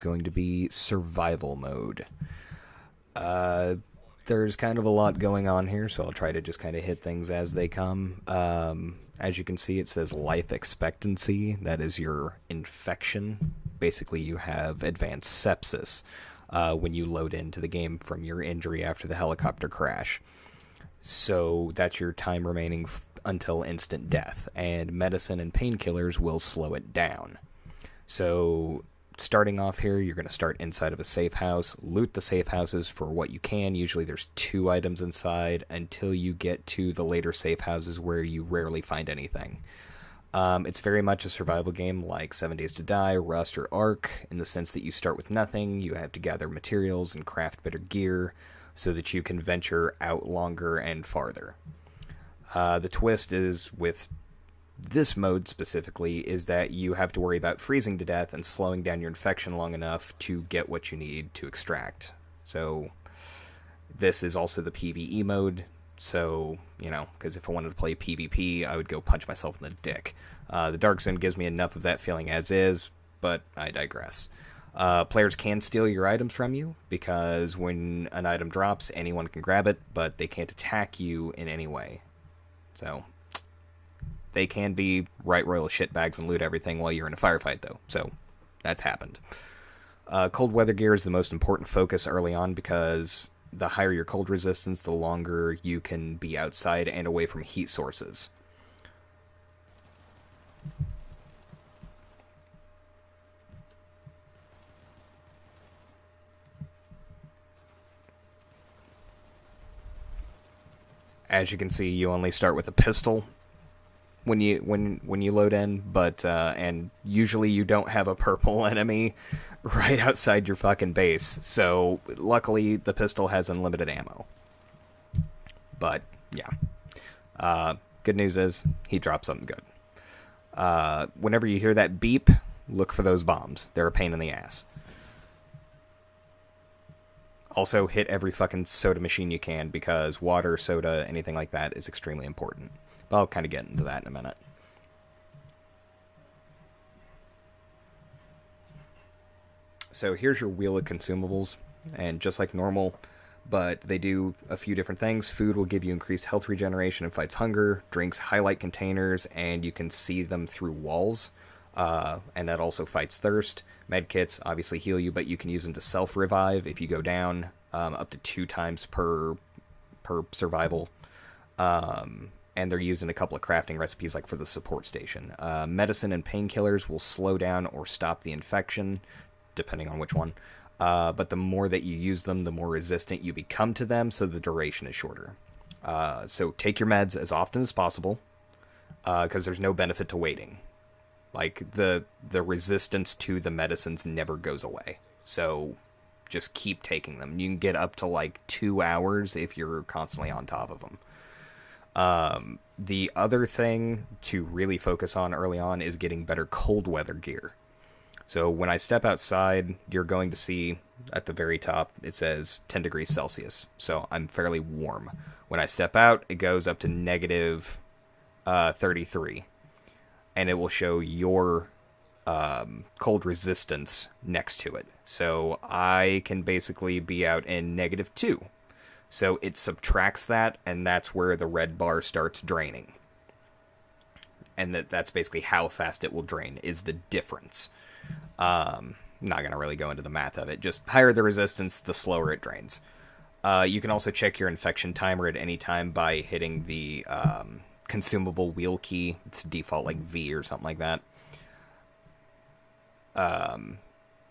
going to be survival mode. Uh, there's kind of a lot going on here, so I'll try to just kind of hit things as they come. As you can see, it says life expectancy. That is your infection. Basically, you have advanced sepsis when you load into the game from your injury after the helicopter crash. So that's your time remaining until instant death, and medicine and painkillers will slow it down. So starting off here, you're going to start inside of a safe house, loot the safe houses for what you can. Usually there's 2 items inside until you get to the later safe houses where you rarely find anything. It's very much a survival game like 7 Days to Die, Rust, or Ark, in the sense that you start with nothing, you have to gather materials and craft better gear so that you can venture out longer and farther. The twist is with this mode specifically is that you have to worry about freezing to death and slowing down your infection long enough to get what you need to extract. So this is also the PvE mode. So, because if I wanted to play PvP, I would go punch myself in the dick. The Dark Zone gives me enough of that feeling as is, but I digress. Players can steal your items from you, because when an item drops, anyone can grab it, but they can't attack you in any way. So they can be right royal shitbags and loot everything while you're in a firefight, though. So that's happened. Cold weather gear is the most important focus early on, because the higher your cold resistance, the longer you can be outside and away from heat sources. As you can see, you only start with a pistol when you load in, but and usually you don't have a purple enemy right outside your fucking base. So luckily the pistol has unlimited ammo. But yeah, good news is he dropped something good. Whenever you hear that beep, look for those bombs. They're a pain in the ass. Also, hit every fucking soda machine you can, because water, soda, anything like that is extremely important. But I'll kind of get into that in a minute. So here's your wheel of consumables, and just like normal, but they do a few different things. Food will give you increased health regeneration and fights hunger. Drinks highlight containers, and you can see them through walls, and that also fights thirst. Medkits obviously heal you, but you can use them to self-revive if you go down, up to 2 times per survival. And they're used in a couple of crafting recipes, like for the support station. Medicine and painkillers will slow down or stop the infection, depending on which one. But the more that you use them, the more resistant you become to them, so the duration is shorter. So take your meds as often as possible, because there's no benefit to waiting. Like, the resistance to the medicines never goes away. So just keep taking them. You can get up to like 2 hours if you're constantly on top of them. The other thing to really focus on early on is getting better cold weather gear. So when I step outside, you're going to see at the very top, it says 10 degrees Celsius. So I'm fairly warm. When I step out, it goes up to negative 33. And it will show your cold resistance next to it. So I can basically be out in -2. So it subtracts that, and that's where the red bar starts draining. And that's basically how fast it will drain, is the difference. I'm not going to really go into the math of it. Just higher the resistance, the slower it drains. You can also check your infection timer at any time by hitting the consumable wheel key. It's default like V or something like that.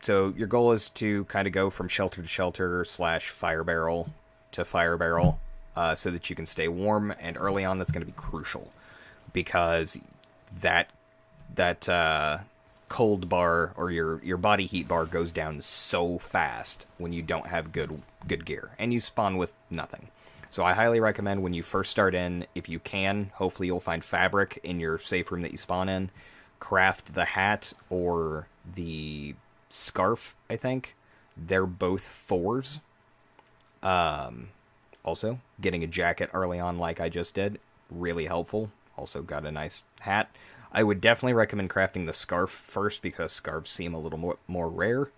So your goal is to kind of go from shelter to shelter / fire barrel to fire barrel, so that you can stay warm. And early on, that's going to be crucial, because that cold bar, or your body heat bar, goes down so fast when you don't have good gear and you spawn with nothing. So I highly recommend, when you first start in, if you can, hopefully you'll find fabric in your safe room that you spawn in, craft the hat or the scarf. I think they're both 4s. Also, getting a jacket early on, like I just did, really helpful. Also got a nice hat. I would definitely recommend crafting the scarf first, because scarves seem a little more rare.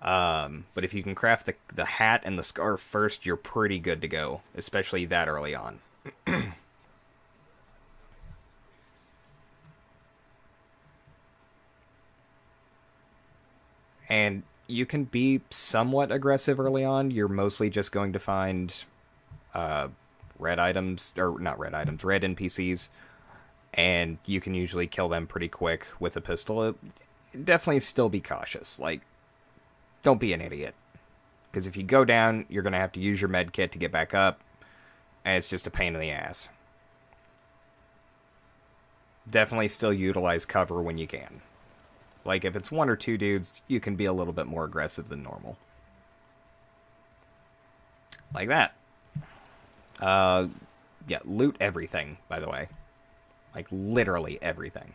But if you can craft the hat and the scarf first, you're pretty good to go, especially that early on. And you can be somewhat aggressive early on. You're mostly just going to find uh, red items, or not red items, red NPCs, and you can usually kill them pretty quick with a pistol. Definitely still be cautious. Like, don't be an idiot. Because if you go down, you're going to have to use your med kit to get back up, and it's just a pain in the ass. Definitely still utilize cover when you can. Like, if it's one or two dudes, you can be a little bit more aggressive than normal. Like that. Uh, yeah, loot everything, by the way. Like, literally everything.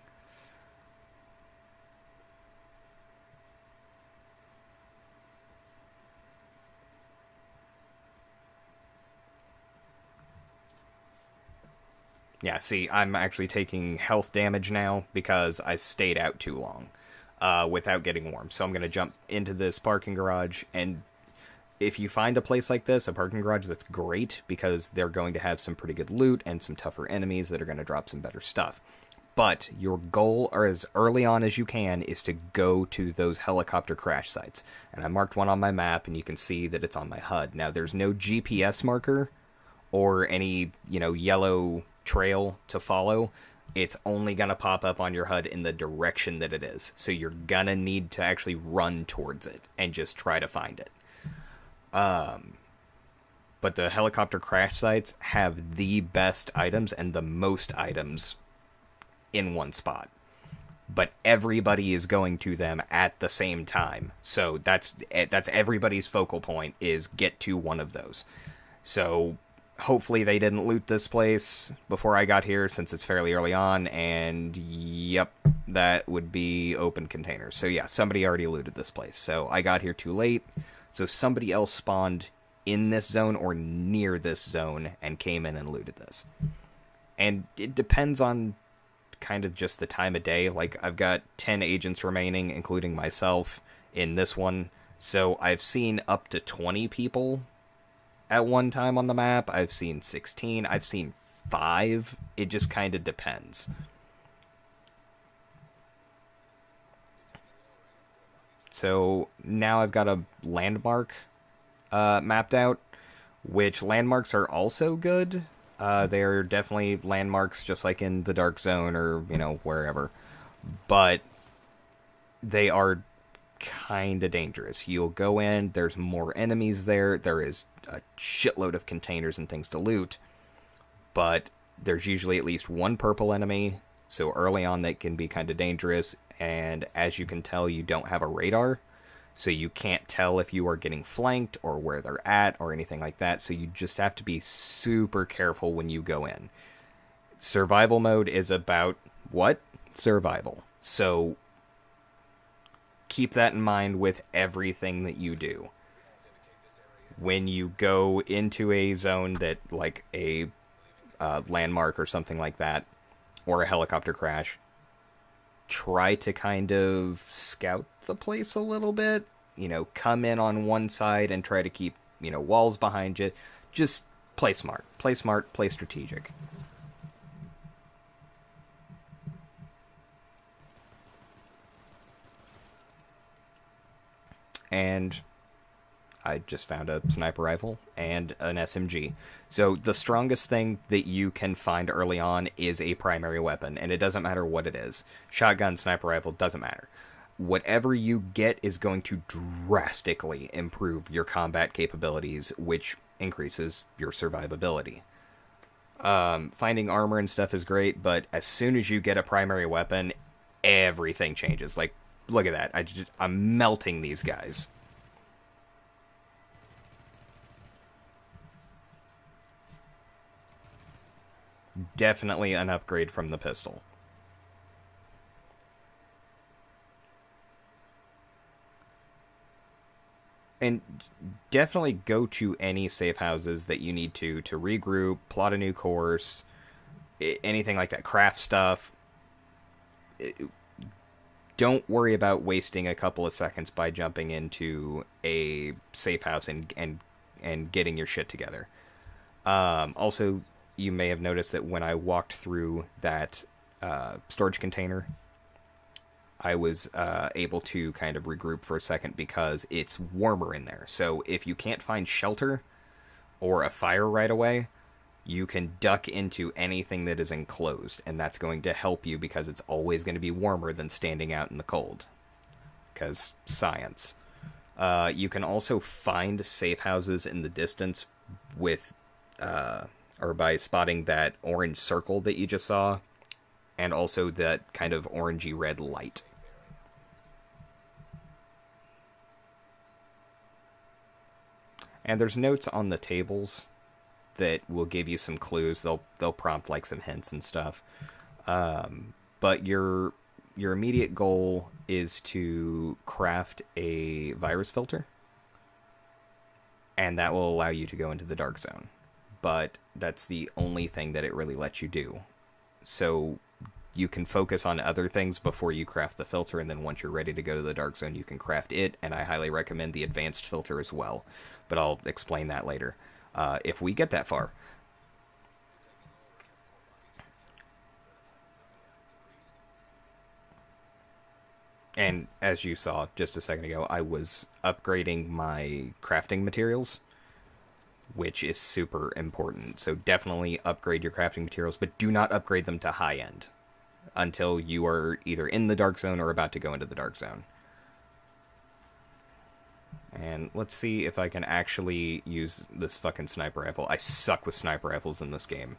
Yeah, see, I'm actually taking health damage now because I stayed out too long without getting warm. So I'm going to jump into this parking garage. And if you find a place like this, a parking garage, that's great because they're going to have some pretty good loot and some tougher enemies that are going to drop some better stuff. But your goal, or as early on as you can, is to go to those helicopter crash sites. And I marked one on my map, and you can see that it's on my HUD. Now, there's no GPS marker or any, yellow trail to follow. It's only going to pop up on your HUD in the direction that it is. So you're going to need to actually run towards it and just try to find it. But the helicopter crash sites have the best items and the most items in one spot. But everybody is going to them at the same time. So that's everybody's focal point, is get to one of those. So hopefully they didn't loot this place before I got here, since it's fairly early on, and yep, that would be open containers. So yeah, somebody already looted this place. So I got here too late, so somebody else spawned in this zone or near this zone and came in and looted this. And it depends on kind of just the time of day. Like, I've got 10 agents remaining, including myself, in this one. So I've seen up to 20 people at one time on the map. I've seen 16. I've seen 5. It just kind of depends. So now I've got a landmark mapped out, which landmarks are also good. They're definitely landmarks, just like in the Dark Zone or, wherever. But they are kind of dangerous. You'll go in, there's more enemies there, there is a shitload of containers and things to loot, but there's usually at least one purple enemy, so early on that can be kind of dangerous, and as you can tell, you don't have a radar, so you can't tell if you are getting flanked or where they're at or anything like that, so you just have to be super careful when you go in. Survival mode is about what? Survival. So keep that in mind with everything that you do. When you go into a zone that, like a landmark or something like that, or a helicopter crash, try to kind of scout the place a little bit. Come in on one side and try to keep, walls behind you. Just play smart. Play smart, play strategic. And I just found a sniper rifle and an SMG. So the strongest thing that you can find early on is a primary weapon, and it doesn't matter what it is. Shotgun, sniper rifle, doesn't matter. Whatever you get is going to drastically improve your combat capabilities, which increases your survivability. Finding armor and stuff is great, but as soon as you get a primary weapon, everything changes. Like, look at that. I'm melting these guys. Definitely an upgrade from the pistol. And definitely go to any safe houses that you need to regroup, plot a new course, anything like that, craft stuff. don't worry about wasting a couple of seconds by jumping into a safe house and getting your shit together. Also, you may have noticed that when I walked through that storage container, I was able to kind of regroup for a second because it's warmer in there. So if you can't find shelter or a fire right away, you can duck into anything that is enclosed, and that's going to help you because it's always going to be warmer than standing out in the cold. Because science. You can also find safe houses in the distance with, or by spotting that orange circle that you just saw, and also that kind of orangey red light. And there's notes on the tables that will give you some clues. They'll prompt like some hints and stuff. But your immediate goal is to craft a virus filter, and that will allow you to go into the dark zone. But that's the only thing that it really lets you do. So you can focus on other things before you craft the filter, and then once you're ready to go to the dark zone, you can craft it, and I highly recommend the advanced filter as well. But I'll explain that later, if we get that far. And as you saw just a second ago, I was upgrading my crafting materials, which is super important. So definitely upgrade your crafting materials, but do not upgrade them to high end until you are either in the dark zone or about to go into the dark zone. And let's see if I can actually use this fucking sniper rifle. I suck with sniper rifles in this game.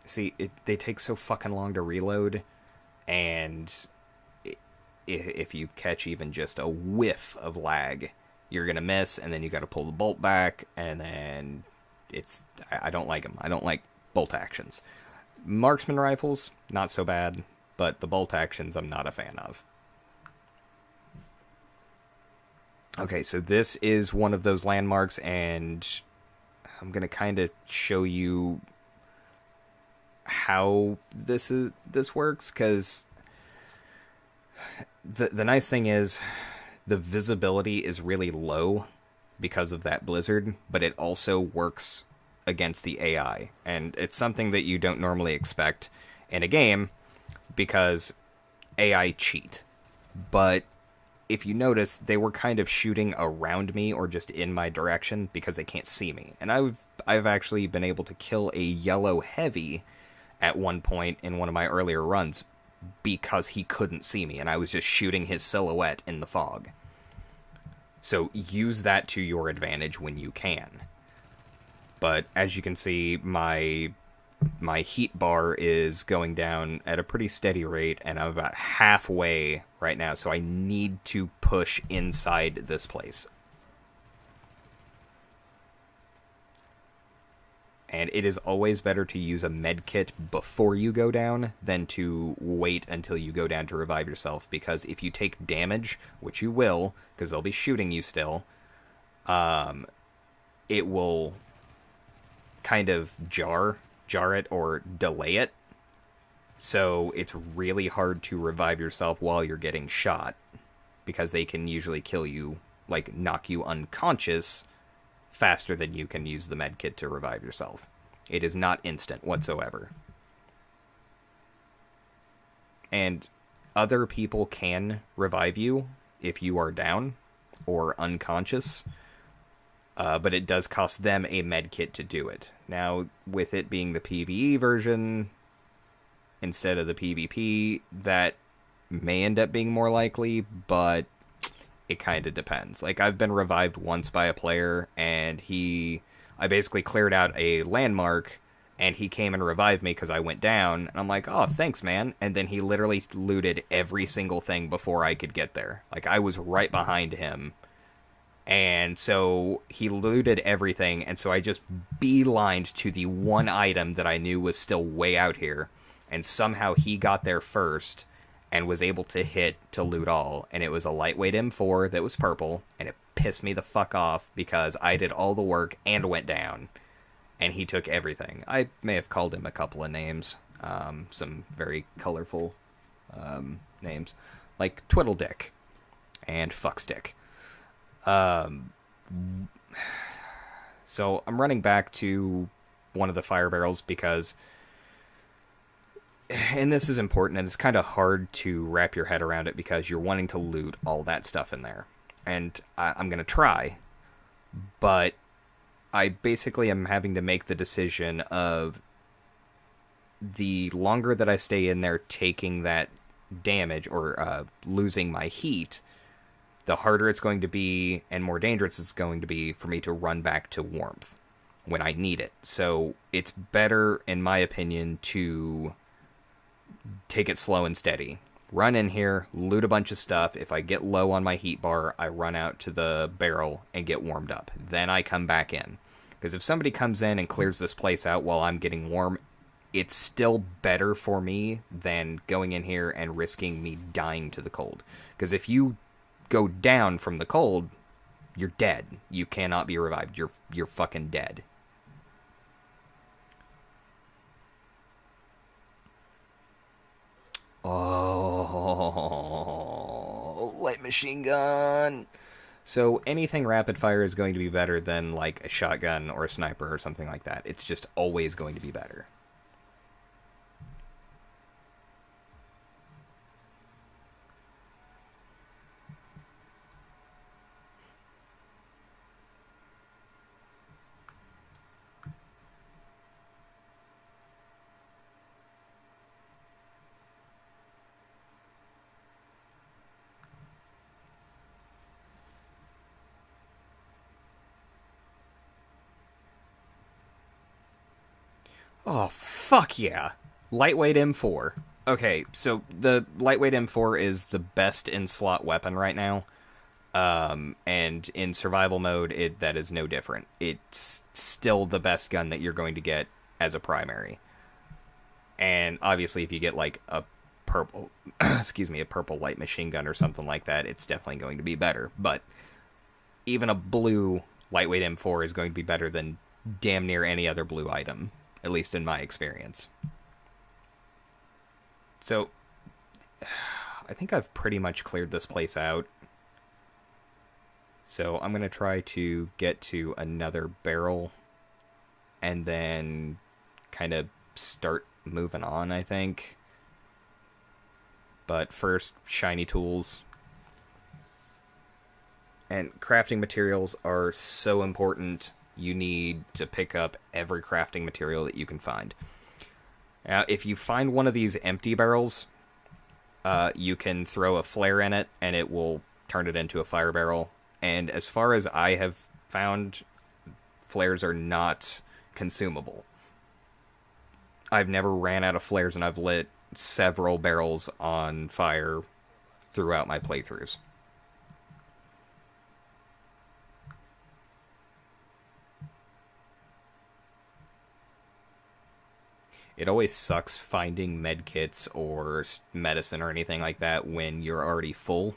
See, they take so fucking long to reload, and if you catch even just a whiff of lag, you're gonna miss, and then you gotta pull the bolt back, and then I don't like them. I don't like bolt actions. Marksman rifles, not so bad, but the bolt actions I'm not a fan of. Okay, so this is one of those landmarks, and I'm gonna kind of show you how this works, because the nice thing is the visibility is really low because of that blizzard, but it also works against the AI, and it's something that you don't normally expect in a game because AI cheat. But if you notice, they were kind of shooting around me or just in my direction because they can't see me, and I've actually been able to kill a yellow heavy at one point in one of my earlier runs because he couldn't see me, and I was just shooting his silhouette in the fog. So use that to your advantage when you can. But as you can see, my heat bar is going down at a pretty steady rate, and I'm about halfway right now, so I need to push inside this place. And it is always better to use a med kit before you go down than to wait until you go down to revive yourself, because if you take damage, which you will, because they'll be shooting you still, it will kind of jar it or delay it. So it's really hard to revive yourself while you're getting shot, because they can usually kill you, like knock you unconscious, faster than you can use the med kit to revive yourself. It is not instant whatsoever. And other people can revive you if you are down or unconscious, but it does cost them a med kit to do it. Now, with it being the PvE version instead of the PvP, that may end up being more likely, but it kind of depends. Like, I've been revived once by a player, and I basically cleared out a landmark, and he came and revived me because I went down, and I'm like, oh, thanks, man. And then he literally looted every single thing before I could get there. Like, I was right behind him, and so he looted everything, and so I just beelined to the one item that I knew was still way out here, and somehow he got there first and was able to hit to loot all, and it was a lightweight M4 that was purple, and it pissed me the fuck off because I did all the work and went down, and he took everything. I may have called him a couple of names. Some very colorful names, like Twiddledick and Fuckstick. Um, so I'm running back to one of the fire barrels because, and this is important, and it's kind of hard to wrap your head around it because you're wanting to loot all that stuff in there. And I'm going to try, but I basically am having to make the decision of the longer that I stay in there taking that damage or losing my heat, the harder it's going to be and more dangerous it's going to be for me to run back to warmth when I need it. So it's better, in my opinion, to take it slow and steady. Run in here, loot a bunch of stuff. If I get low on my heat bar, I run out to the barrel and get warmed up. Then I come back in. Because if somebody comes in and clears this place out while I'm getting warm, it's still better for me than going in here and risking me dying to the cold. Because if you go down from the cold, you're dead. You cannot be revived. You're fucking dead. Oh, light machine gun. So anything rapid fire is going to be better than like a shotgun or a sniper or something like that. It's just always going to be better. Oh, fuck yeah. Lightweight M4. Okay, so the lightweight M4 is the best in slot weapon right now. And in survival mode, that is no different. It's still the best gun that you're going to get as a primary. And obviously, if you get like a purple, a purple light machine gun or something like that, it's definitely going to be better. But even a blue lightweight M4 is going to be better than damn near any other blue item, at least in my experience. So, I think I've pretty much cleared this place out. So I'm going to try to get to another barrel and then kind of start moving on, I think. But first, shiny tools. And crafting materials are so important. You need to pick up every crafting material that you can find. Now, if you find one of these empty barrels, you can throw a flare in it, and it will turn it into a fire barrel. And as far as I have found, flares are not consumable. I've never ran out of flares, and I've lit several barrels on fire throughout my playthroughs. It always sucks finding medkits or medicine or anything like that when you're already full.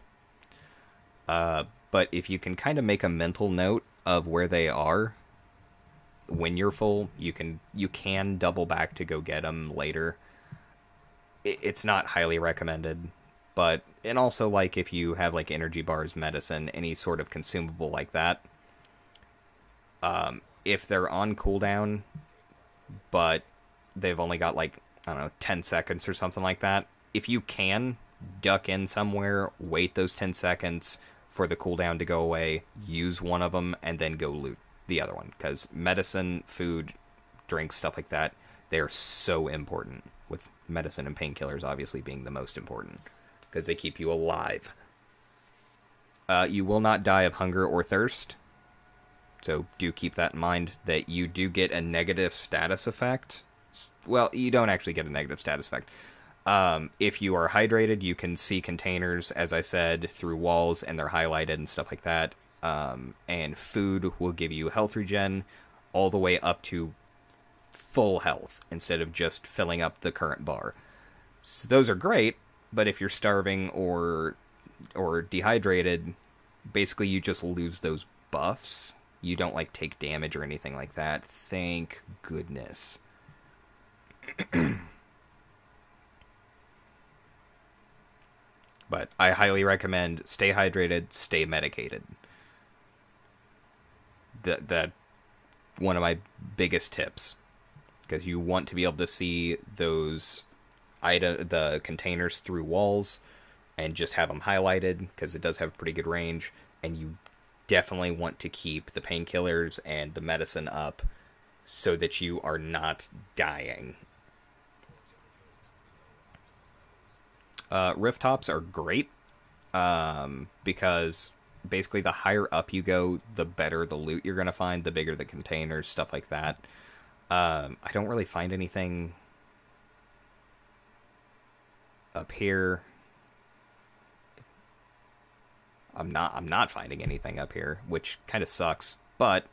But if you can kind of make a mental note of where they are when you're full, you can double back to go get them later. It's not highly recommended, but and also like if you have like energy bars, medicine, any sort of consumable like that, if they're on cooldown, but they've only got like, I don't know, 10 seconds or something like that. If you can, duck in somewhere, wait those 10 seconds for the cooldown to go away, use one of them, and then go loot the other one. Because medicine, food, drinks, stuff like that, they're so important. With medicine and painkillers obviously being the most important. Because they keep you alive. You will not die of hunger or thirst. So do keep that in mind, that you do get a negative status effect. Well, you don't actually get a negative status effect. If you are hydrated, you can see containers, as I said, through walls, and they're highlighted and stuff like that. And food will give you health regen all the way up to full health, instead of just filling up the current bar. So those are great, but if you're starving or dehydrated, basically you just lose those buffs. You don't, like, take damage or anything like that. Thank goodness. But I highly recommend stay hydrated, stay medicated. That one of my biggest tips, because you want to be able to see the containers through walls and just have them highlighted, because it does have pretty good range, and you definitely want to keep the painkillers and the medicine up so that you are not dying. Rift tops are great, because basically the higher up you go, the better the loot you're going to find, the bigger the containers, stuff like that. I don't really find anything up here. I'm not finding anything up here, which kind of sucks, but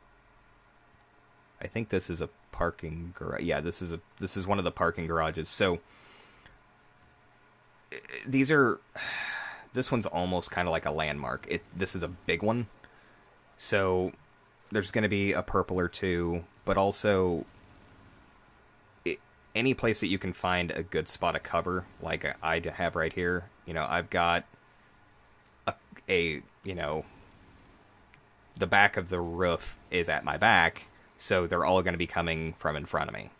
I think this is a parking garage. Yeah, this is one of the parking garages. So this one's almost kind of like a landmark. This is a big one. So there's going to be a purple or two, but also any place that you can find a good spot of cover, like I have right here. I've got the back of the roof is at my back, so they're all going to be coming from in front of me.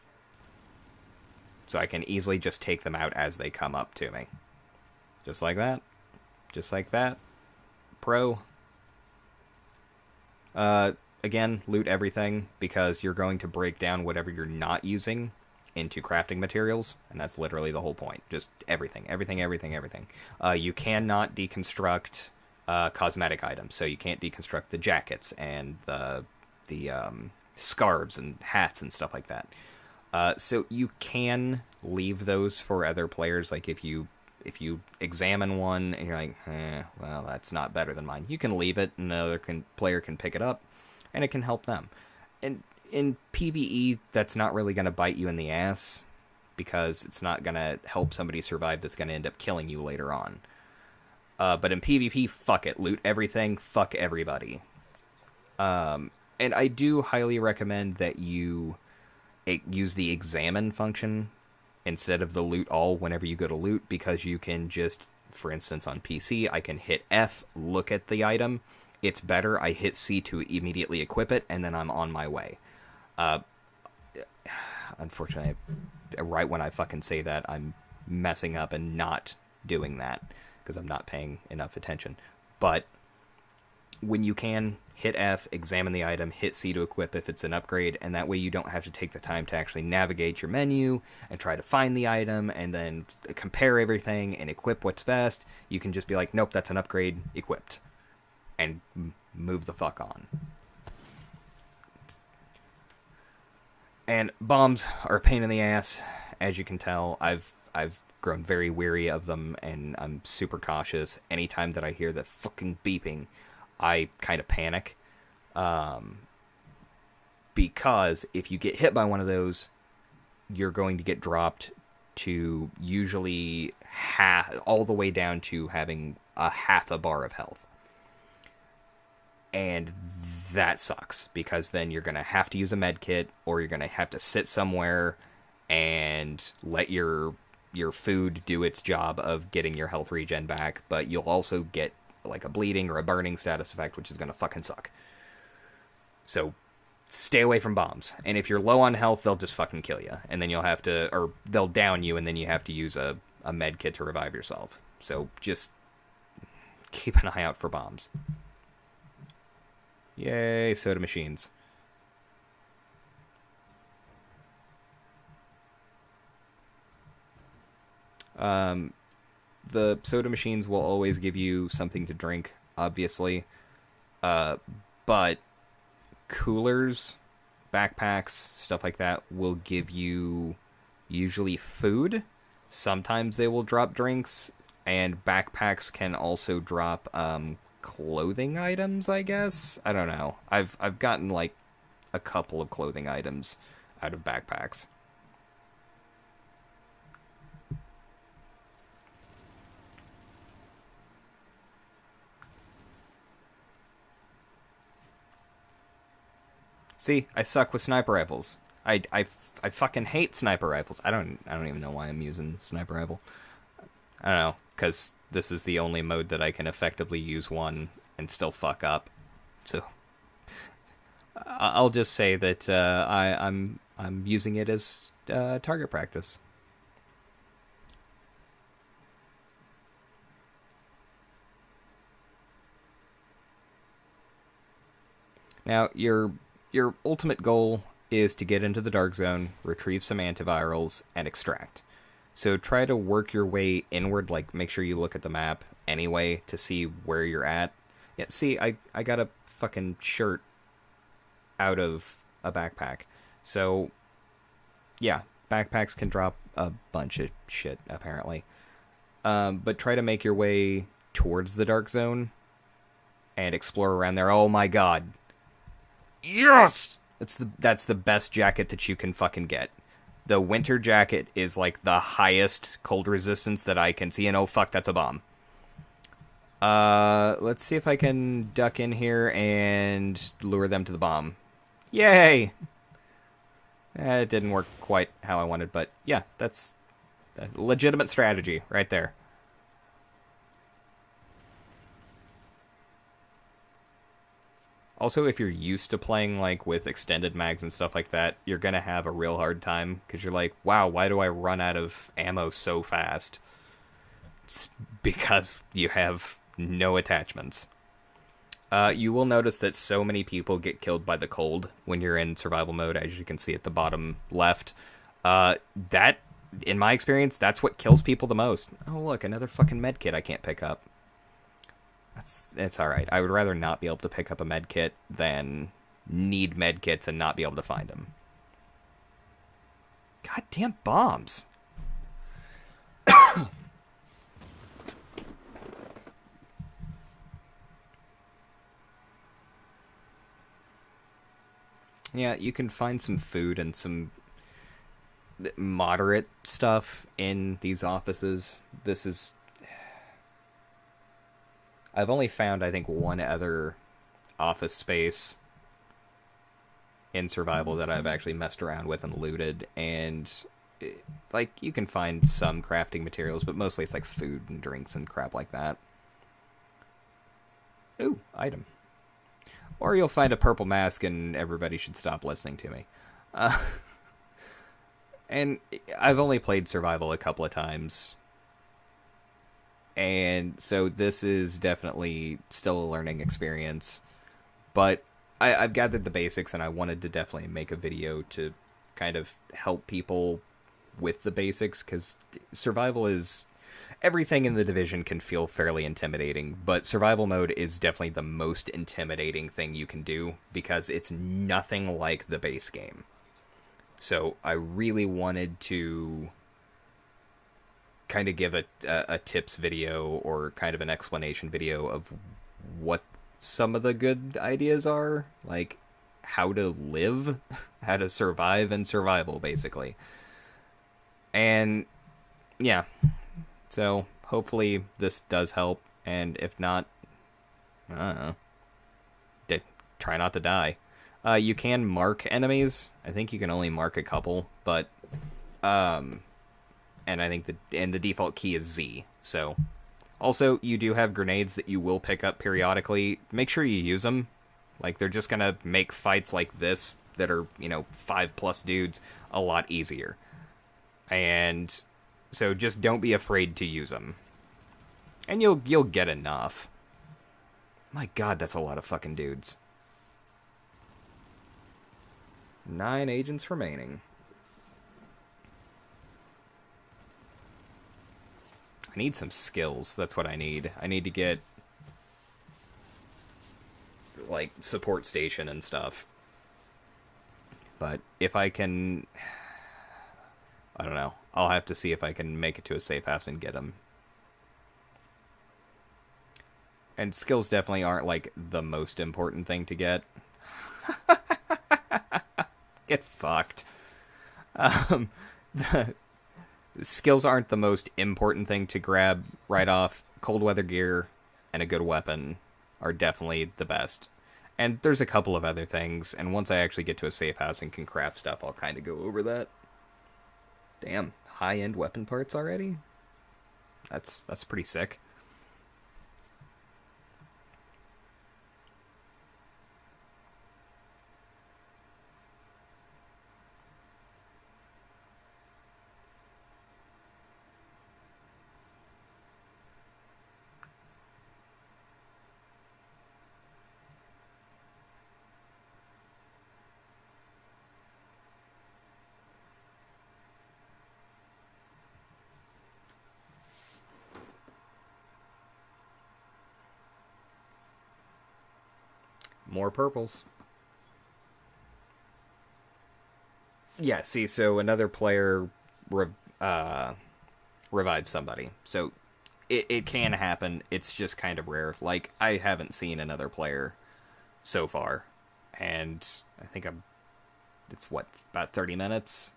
So I can easily just take them out as they come up to me. Just like that. Just like that. Pro. Again, loot everything, because you're going to break down whatever you're not using into crafting materials, and that's literally the whole point. Just everything. You cannot deconstruct cosmetic items, so you can't deconstruct the jackets and the scarves and hats and stuff like that. So you can leave those for other players. Like if you examine one and you're like, well, that's not better than mine, you can leave it, and another player can pick it up, and it can help them. And in PvE, that's not really going to bite you in the ass, because it's not going to help somebody survive that's going to end up killing you later on. But in PvP, fuck it. Loot everything. Fuck everybody. And I do highly recommend that you use the examine function instead of the loot all whenever you go to loot, because you can just, for instance, on PC, I can hit F, look at the item. It's better. I hit C to immediately equip it, and then I'm on my way. Unfortunately, right when I fucking say that, I'm messing up and not doing that, because I'm not paying enough attention. But when you can, hit F, examine the item, hit C to equip if it's an upgrade, and that way you don't have to take the time to actually navigate your menu and try to find the item and then compare everything and equip what's best. You can just be like, nope, that's an upgrade, equipped, and move the fuck on. And bombs are a pain in the ass, as you can tell. I've grown very weary of them, and I'm super cautious. Anytime that I hear the fucking beeping, I kind of panic. Because if you get hit by one of those, you're going to get dropped to usually all the way down to having a half a bar of health. And that sucks, because then you're going to have to use a med kit, or you're going to have to sit somewhere and let your food do its job of getting your health regen back, but you'll also get like a bleeding or a burning status effect, which is going to fucking suck. So stay away from bombs. And if you're low on health, they'll just fucking kill you, and then you'll have to, or they'll down you, and then you have to use a med kit to revive yourself. So just keep an eye out for bombs. Yay, soda machines. The soda machines will always give you something to drink, obviously. But coolers, backpacks, stuff like that will give you usually food. Sometimes they will drop drinks, and backpacks can also drop clothing items, I guess. I don't know. I've gotten like a couple of clothing items out of backpacks. See, I suck with sniper rifles. I fucking hate sniper rifles. I don't even know why I'm using sniper rifle. I don't know, because this is the only mode that I can effectively use one and still fuck up. So I'll just say that I'm using it as target practice. Now, your ultimate goal is to get into the Dark Zone, retrieve some antivirals, and extract. So try to work your way inward, like make sure you look at the map anyway to see where you're at. Yeah, see, I got a fucking shirt out of a backpack. So, yeah, backpacks can drop a bunch of shit, apparently. But try to make your way towards the Dark Zone and explore around there. Oh my god. Yes! That's the best jacket that you can fucking get. The winter jacket is like the highest cold resistance that I can see, and oh fuck, that's a bomb. Let's see if I can duck in here and lure them to the bomb. Yay! It didn't work quite how I wanted, but yeah, that's a legitimate strategy right there. Also, if you're used to playing like with extended mags and stuff like that, you're gonna have a real hard time because you're like, wow, why do I run out of ammo so fast? It's because you have no attachments. You will notice that so many people get killed by the cold when you're in survival mode, as you can see at the bottom left. That, in my experience, that's what kills people the most. Oh, look, another fucking medkit I can't pick up. It's alright. I would rather not be able to pick up a medkit than need medkits and not be able to find them. Goddamn bombs. Yeah, you can find some food and some moderate stuff in these offices. This is... I've only found, I think, one other office space in survival that I've actually messed around with and looted, and like you can find some crafting materials, but mostly it's like food and drinks and crap like that. Ooh, item. Or you'll find a purple mask and everybody should stop listening to me. And I've only played survival a couple of times, and so this is definitely still a learning experience, but I've gathered the basics, and I wanted to definitely make a video to kind of help people with the basics, because survival is... Everything in the Division can feel fairly intimidating, but survival mode is definitely the most intimidating thing you can do, because it's nothing like the base game. So I really wanted to kind of give a tips video or kind of an explanation video of what some of the good ideas are, like how to live, how to survive in survival, basically. And yeah, so hopefully this does help, and if not, I don't know, try not to die. You can mark enemies. I think you can only mark a couple, but and I think the default key is Z. So, also, you do have grenades that you will pick up periodically. Make sure you use them. Like, they're just gonna make fights like this that are, 5+ dudes a lot easier. And so just don't be afraid to use them. And you'll get enough. My god, that's a lot of fucking dudes. 9 agents remaining. I need some skills. That's what I need. I need to get, like, support station and stuff. But if I can... I don't know. I'll have to see if I can make it to a safe house and get them. And skills definitely aren't, like, the most important thing to get. Get fucked. The skills aren't the most important thing to grab right off. Cold weather gear and a good weapon are definitely the best. And there's a couple of other things, and once I actually get to a safe house and can craft stuff, I'll kind of go over that. Damn, high-end weapon parts already? That's pretty sick. More purples. Yeah, see, so another player revives somebody. So it can happen. It's just kind of rare. Like, I haven't seen another player so far. And I think it's what, about 30 minutes?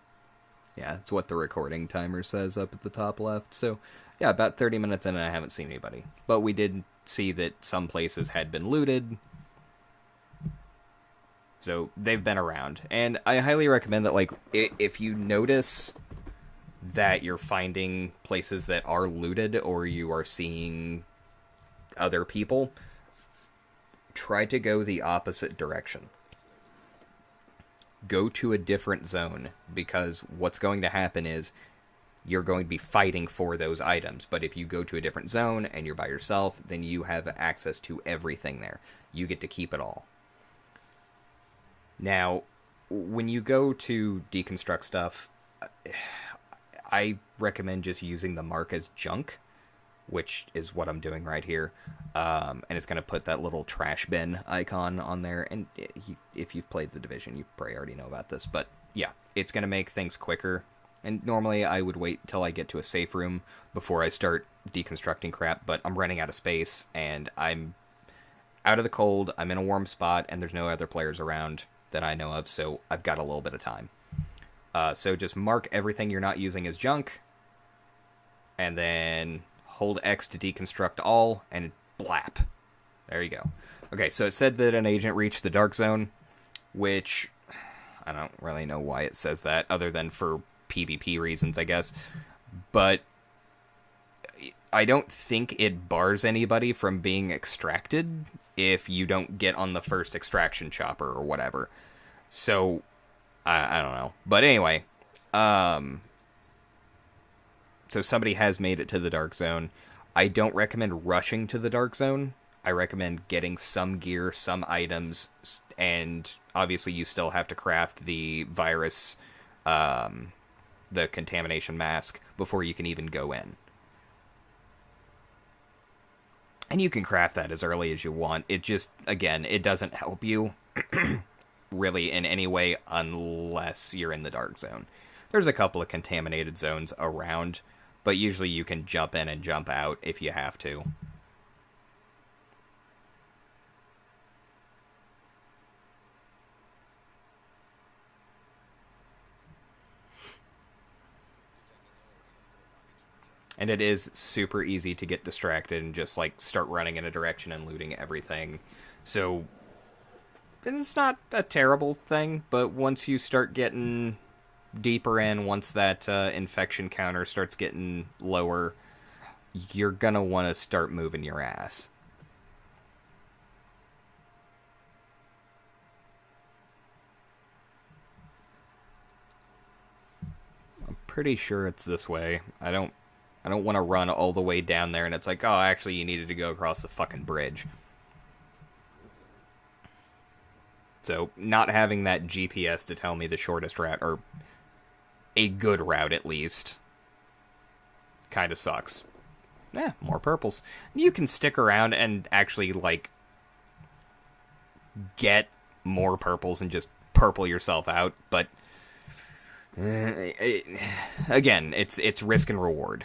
Yeah, it's what the recording timer says up at the top left. So, yeah, about 30 minutes in and I haven't seen anybody. But we did see that some places had been looted. So they've been around. And I highly recommend that, like, if you notice that you're finding places that are looted or you are seeing other people, try to go the opposite direction. Go to a different zone, because what's going to happen is you're going to be fighting for those items. But if you go to a different zone and you're by yourself, then you have access to everything there. You get to keep it all. Now, when you go to deconstruct stuff, I recommend just using the mark as junk, which is what I'm doing right here. And it's going to put that little trash bin icon on there. And if you've played The Division, you probably already know about this. But yeah, it's going to make things quicker. And normally I would wait till I get to a safe room before I start deconstructing crap. But I'm running out of space, and I'm out of the cold. I'm in a warm spot, and there's no other players around that I know of, so I've got a little bit of time. So just mark everything you're not using as junk, and then hold X to deconstruct all, and blap. There you go. Okay, so it said that an agent reached the dark zone, which I don't really know why it says that, other than for PvP reasons, I guess. But I don't think it bars anybody from being extracted if you don't get on the first extraction chopper or whatever. So, I don't know. But anyway, so somebody has made it to the dark zone. I don't recommend rushing to the dark zone. I recommend getting some gear, some items, and obviously you still have to craft the virus, the contamination mask, before you can even go in. And you can craft that as early as you want. It just, again, it doesn't help you really in any way unless you're in the dark zone. There's a couple of contaminated zones around, but usually you can jump in and jump out if you have to. And it is super easy to get distracted and just, like, start running in a direction and looting everything. So, it's not a terrible thing, but once you start getting deeper in, once that infection counter starts getting lower, you're gonna want to start moving your ass. I'm pretty sure it's this way. I don't want to run all the way down there and it's like, oh, actually you needed to go across the fucking bridge. So, not having that GPS to tell me the shortest route, or a good route at least, kind of sucks. Yeah, more purples. You can stick around and actually, like, get more purples and just purple yourself out, but again, it's risk and reward.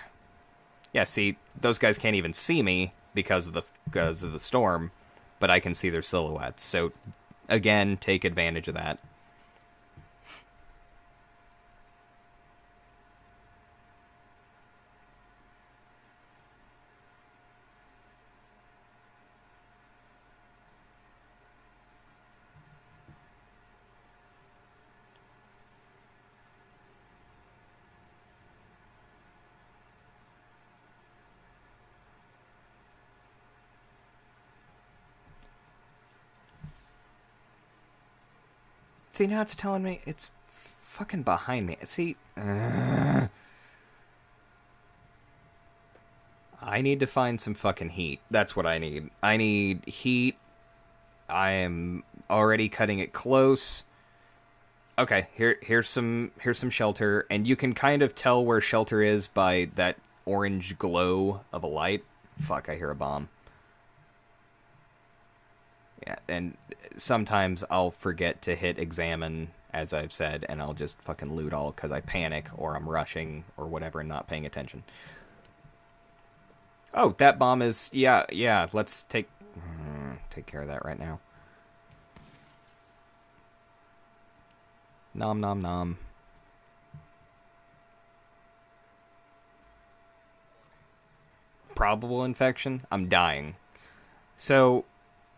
Yeah, see, those guys can't even see me because of the storm, but I can see their silhouettes. So, again, take advantage of that. See, now it's telling me it's fucking behind me. See, I need to find some fucking heat. That's what I need. I need heat. I am already cutting it close. Okay, here's some shelter, and you can kind of tell where shelter is by that orange glow of a light. Fuck, I hear a bomb. Yeah, and sometimes I'll forget to hit examine, as I've said, and I'll just fucking loot all because I panic or I'm rushing or whatever and not paying attention. Oh, that bomb is... Yeah, yeah, let's take care of that right now. Nom nom nom. Probable infection? I'm dying. So,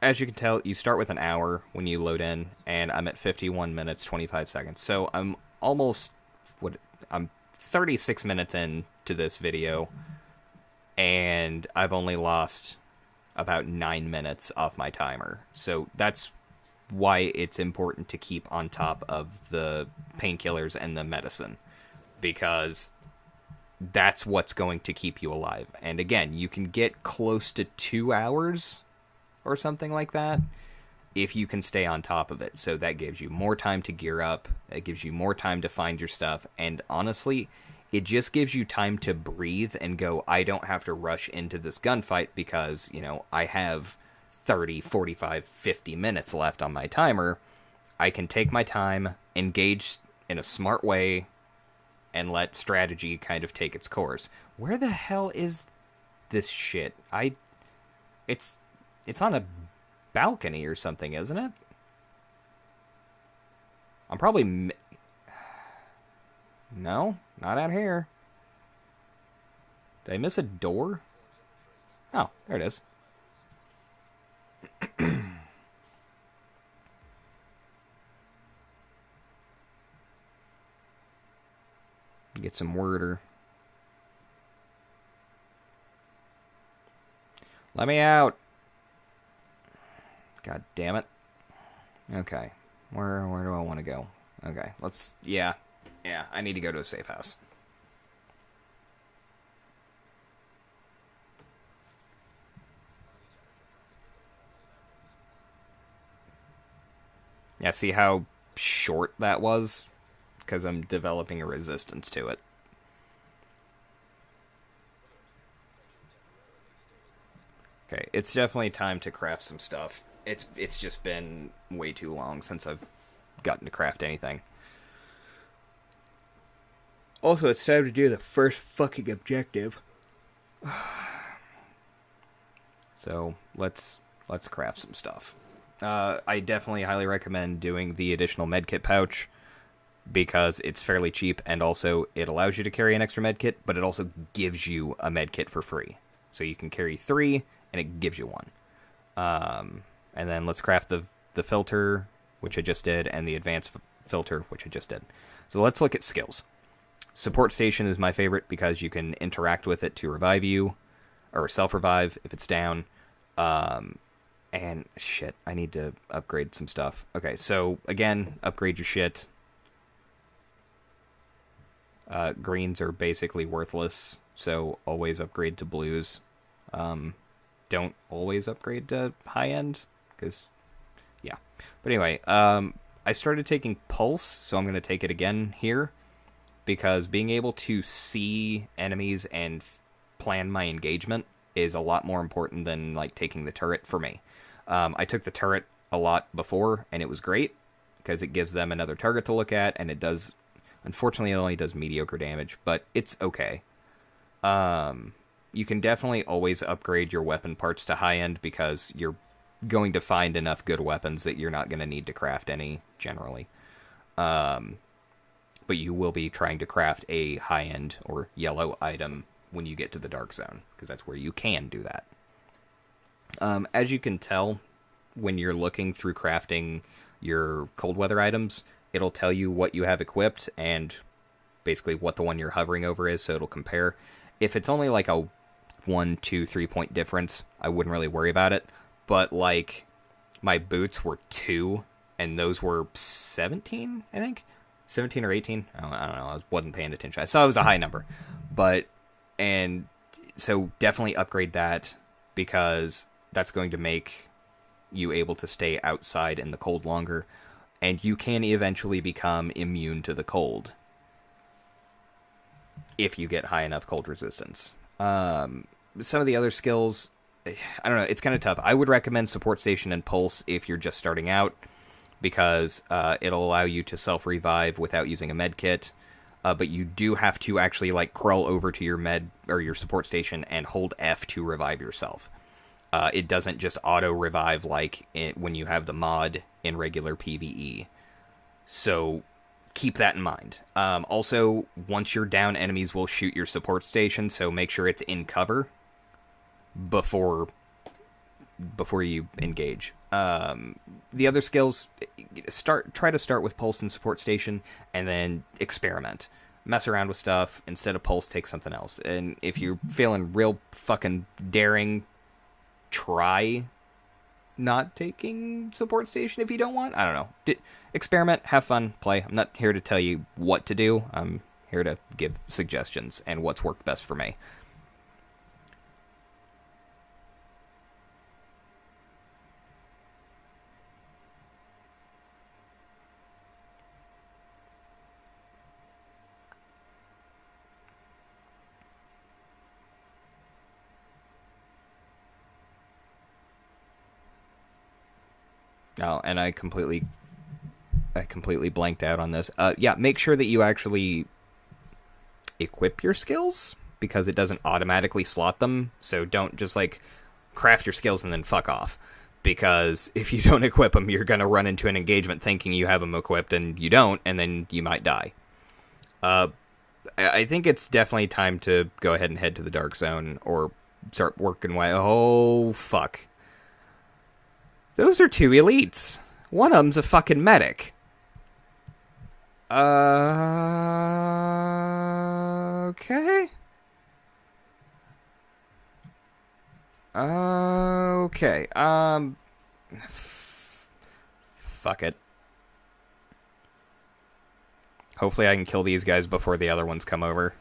as you can tell, you start with an hour when you load in, and I'm at 51 minutes, 25 seconds. So I'm almost... I'm 36 minutes into this video, and I've only lost about 9 minutes off my timer. So that's why it's important to keep on top of the painkillers and the medicine, because that's what's going to keep you alive. And again, you can get close to 2 hours or something like that if you can stay on top of it. So that gives you more time to gear up, it gives you more time to find your stuff, and honestly, it just gives you time to breathe and go, I don't have to rush into this gunfight because, you know, I have 30, 45, 50 minutes left on my timer. I can take my time, engage in a smart way, and let strategy kind of take its course. Where the hell is this shit? It's on a balcony or something, isn't it? I'm probably... No, not out here. Did I miss a door? Oh, there it is. Get some worder. Let me out. God damn it. Okay. Where do I want to go? Okay, let's... Yeah, I need to go to a safe house. Yeah, see how short that was? Because I'm developing a resistance to it. Okay, it's definitely time to craft some stuff. It's just been way too long since I've gotten to craft anything. Also, it's time to do the first fucking objective. So, let's craft some stuff. I definitely highly recommend doing the additional medkit pouch because it's fairly cheap, and also it allows you to carry an extra medkit, but it also gives you a medkit for free. So you can carry 3, and it gives you 1. And then let's craft the filter, which I just did, and the advanced filter, which I just did. So let's look at skills. Support station is my favorite because you can interact with it to revive you, or self-revive if it's down. And shit, I need to upgrade some stuff. Okay, so again, upgrade your shit. Greens are basically worthless, so always upgrade to blues. Don't always upgrade to high-end, because, yeah. But anyway, I started taking Pulse, so I'm going to take it again here, because being able to see enemies and plan my engagement is a lot more important than, like, taking the turret for me. I took the turret a lot before, and it was great, because it gives them another target to look at, and it does... Unfortunately, it only does mediocre damage, but it's okay. You can definitely always upgrade your weapon parts to high-end, because you're going to find enough good weapons that you're not going to need to craft any, generally. But you will be trying to craft a high-end or yellow item when you get to the Dark Zone, because that's where you can do that. As you can tell, when you're looking through crafting your cold weather items, it'll tell you what you have equipped and basically what the one you're hovering over is, so it'll compare. If it's only like a 1, 2, 3 point difference, I wouldn't really worry about it. But, like, my boots were 2, and those were 17, I think? 17 or 18? I don't know. I wasn't paying attention. I saw it was a high number. But, and so definitely upgrade that, because that's going to make you able to stay outside in the cold longer. And you can eventually become immune to the cold if you get high enough cold resistance. Some of the other skills, I don't know. It's kind of tough. I would recommend Support Station and Pulse if you're just starting out, because it'll allow you to self-revive without using a med kit. But you do have to actually like crawl over to your med or your support station and hold F to revive yourself. It doesn't just auto-revive like when you have the mod in regular PvE. So keep that in mind. Also, once you're down, enemies will shoot your support station, so make sure it's in cover before you engage. The other skills, try to start with Pulse and Support Station, and then experiment. Mess around with stuff. Instead of Pulse, take something else. And if you're feeling real fucking daring, try not taking Support Station if you don't want. I don't know. Experiment, have fun, play. I'm not here to tell you what to do. I'm here to give suggestions and what's worked best for me. Oh, and I completely blanked out on this. Yeah, make sure that you actually equip your skills, because it doesn't automatically slot them. So don't just like craft your skills and then fuck off, because if you don't equip them, you're gonna run into an engagement thinking you have them equipped and you don't, and then you might die. I think it's definitely time to go ahead and head to the Dark Zone or start working way. Oh fuck. Those are two elites. One of them's a fucking medic. Okay. Okay. Fuck it. Hopefully I can kill these guys before the other ones come over.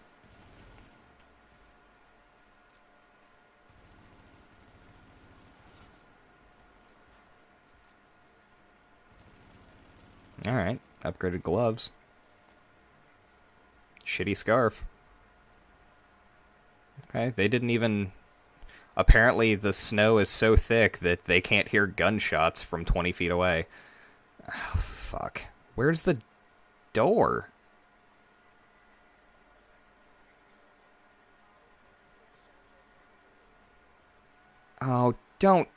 Alright, upgraded gloves. Shitty scarf. Okay, they didn't even... Apparently the snow is so thick that they can't hear gunshots from 20 feet away. Oh, fuck. Where's the door? Oh, don't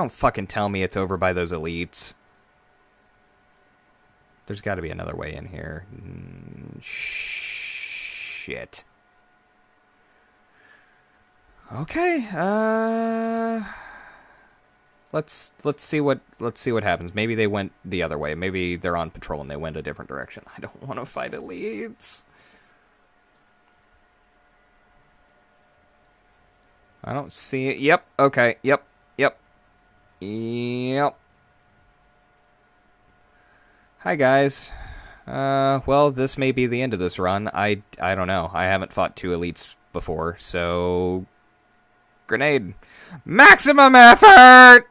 fucking tell me it's over by those elites. There's got to be another way in here. Shit. Okay. Let's see what happens. Maybe they went the other way. Maybe they're on patrol and they went a different direction. I don't want to fight elites. I don't see it. Yep. Okay. Yep. Hi, guys. Well, this may be the end of this run. I don't know. I haven't fought two elites before, so... Grenade. Maximum effort!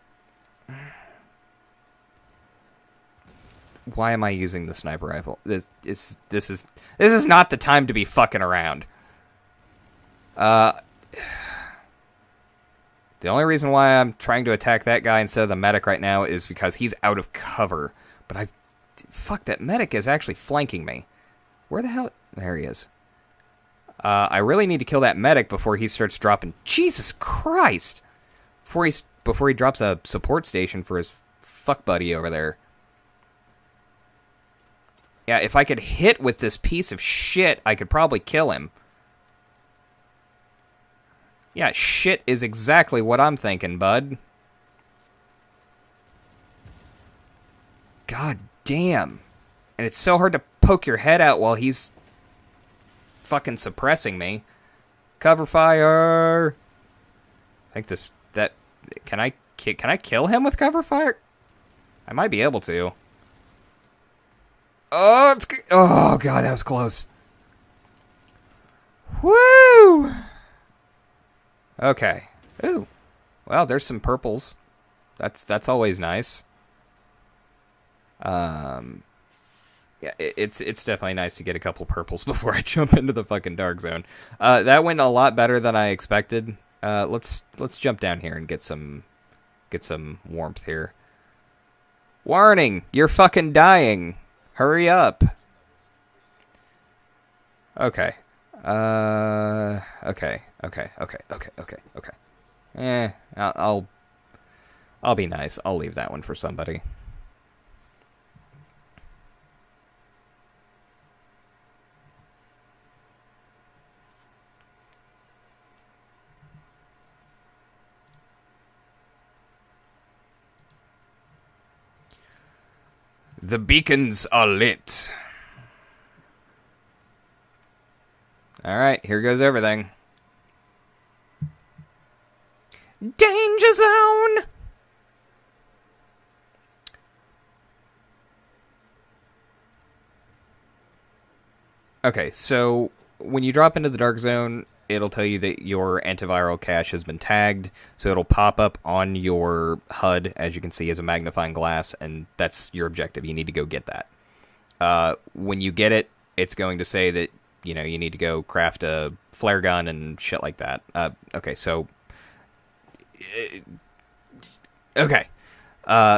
Why am I using the sniper rifle? This is not the time to be fucking around. The only reason why I'm trying to attack that guy instead of the medic right now is because he's out of cover. But fuck, that medic is actually flanking me. Where the hell? There he is. I really need to kill that medic before he starts dropping... Jesus Christ! Before he drops a support station for his fuck buddy over there. Yeah, if I could hit with this piece of shit, I could probably kill him. Yeah, shit is exactly what I'm thinking, bud. God damn. And it's so hard to poke your head out while he's fucking suppressing me. Cover fire. I think can I kill him with cover fire? I might be able to. Oh, oh god, that was close. Woo! Okay. Ooh. Well, there's some purples. That's always nice. Yeah, it's definitely nice to get a couple purples before I jump into the fucking Dark Zone. That went a lot better than I expected. Let's jump down here and get some warmth here. Warning! You're fucking dying. Hurry up. Okay. Okay. I'll be nice. I'll leave that one for somebody. The beacons are lit. Alright, here goes everything. Danger zone! Okay, so when you drop into the dark zone, it'll tell you that your antiviral cache has been tagged, so it'll pop up on your HUD, as you can see, as a magnifying glass, and that's your objective. You need to go get that. When you get it, it's going to say that, you know, you need to go craft a flare gun and shit like that. Okay, so... okay.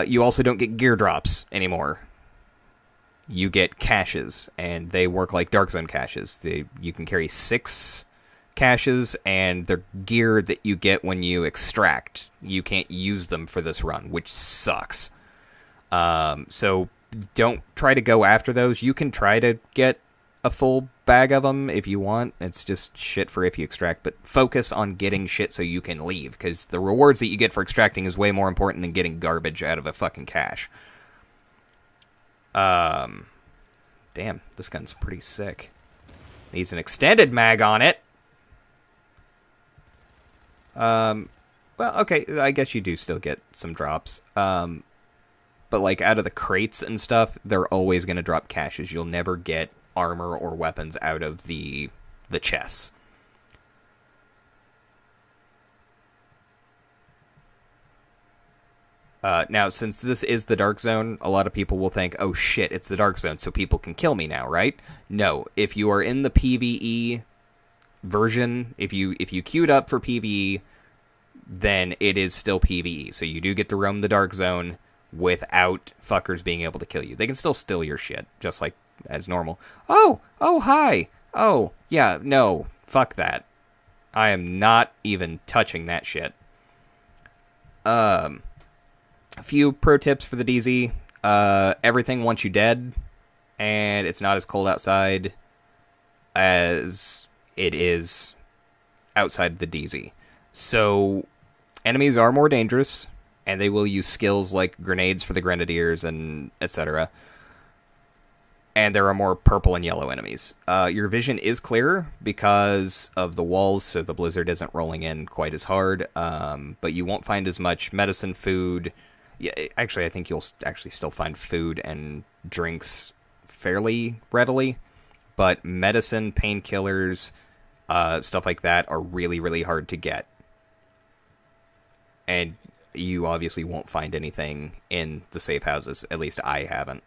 You also don't get gear drops anymore. You get caches, and they work like Dark Zone caches. You can carry 6 caches, and they're gear that you get when you extract. You can't use them for this run, which sucks. So don't try to go after those. You can try to get a full bag of them if you want. It's just shit for if you extract, but focus on getting shit so you can leave, because the rewards that you get for extracting is way more important than getting garbage out of a fucking cache. Damn, this gun's pretty sick. Needs an extended mag on it. Well, okay, I guess you do still get some drops. But, like, out of the crates and stuff, they're always going to drop caches. You'll never get armor or weapons out of the chests. Now, since this is the Dark Zone, a lot of people will think, oh shit, it's the Dark Zone, so people can kill me now, right? No, if you are in the PvE version, if you queued up for PvE, then it is still PvE. So you do get to roam the Dark Zone without fuckers being able to kill you. They can still steal your shit, just like as normal. Oh, hi. Oh, yeah, no, fuck that. I am not even touching that shit. A few pro tips for the DZ. Everything wants you dead, and it's not as cold outside as it is outside the DZ. So, enemies are more dangerous, and they will use skills like grenades for the grenadiers and etc. And there are more purple and yellow enemies. Your vision is clearer because of the walls, so the blizzard isn't rolling in quite as hard. But you won't find as much medicine, food. Yeah, actually, I think you'll actually still find food and drinks fairly readily. But medicine, painkillers, stuff like that are really, really hard to get. And you obviously won't find anything in the safe houses. At least I haven't.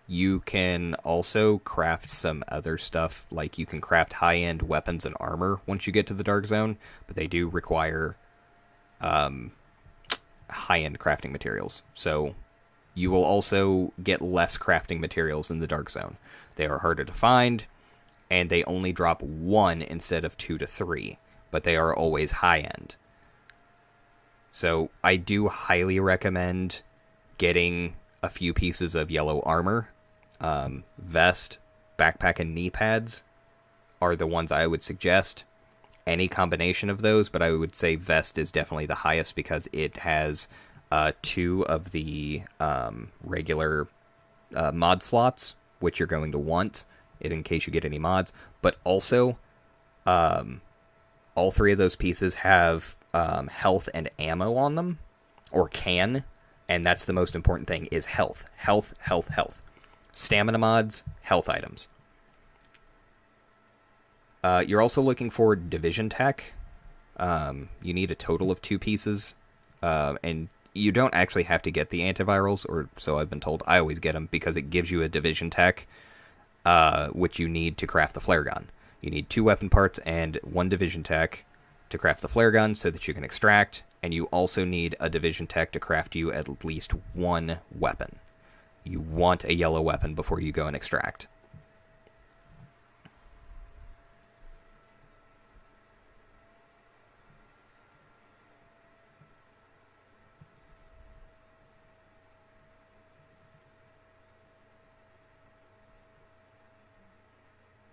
You can also craft some other stuff, like you can craft high-end weapons and armor once you get to the Dark Zone, but they do require high-end crafting materials. So you will also get less crafting materials in the Dark Zone. They are harder to find, and they only drop 1 instead of 2 to 3, but they are always high-end. So I do highly recommend getting a few pieces of yellow armor. Vest, backpack, and knee pads are the ones I would suggest. Any combination of those, but I would say vest is definitely the highest because it has 2 of the regular mod slots, which you're going to want in case you get any mods. But also, all 3 of those pieces have health and ammo on them, or can, and that's the most important thing, is health. Health, health, health. Stamina mods, health items. You're also looking for division tech. You need a total of 2 pieces, and you don't actually have to get the antivirals, or so I've been told. I always get them because it gives you a division tech, which you need to craft the flare gun. You need 2 weapon parts and 1 division tech, to craft the flare gun so that you can extract, and you also need a division tech to craft you at least one weapon. You want a yellow weapon before you go and extract.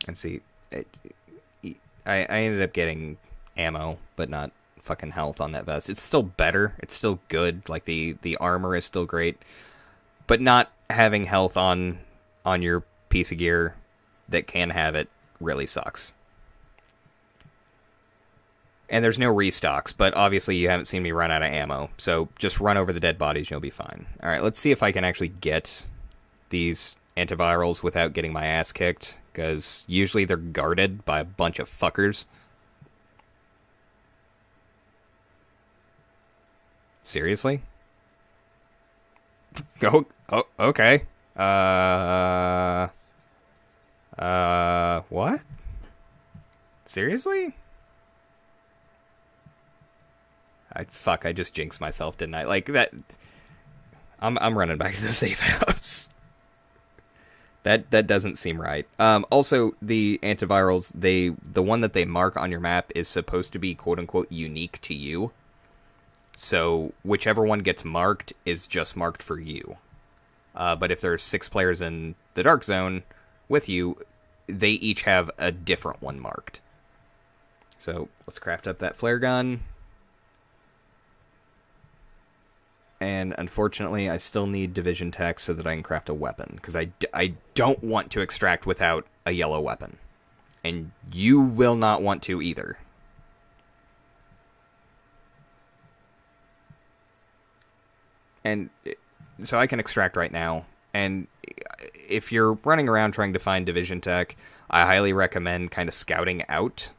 And see, I ended up getting ammo, but not fucking health on that vest. It's still better. It's still good. Like, the armor is still great. But not having health on your piece of gear that can have it really sucks. And there's no restocks, but obviously you haven't seen me run out of ammo. So just run over the dead bodies and you'll be fine. Alright, let's see if I can actually get these antivirals without getting my ass kicked, because usually they're guarded by a bunch of fuckers. Seriously? Oh, okay. What? Seriously? I just jinxed myself, didn't I? Like, that... I'm running back to the safe house. That doesn't seem right. Also, the antivirals, the one that they mark on your map is supposed to be quote-unquote unique to you. So whichever one gets marked is just marked for you. But if there's 6 players in the Dark Zone with you, they each have a different one marked. So let's craft up that flare gun. And unfortunately, I still need division tech so that I can craft a weapon. Because I don't want to extract without a yellow weapon. And you will not want to either. And so I can extract right now. And if you're running around trying to find division tech, I highly recommend kind of scouting out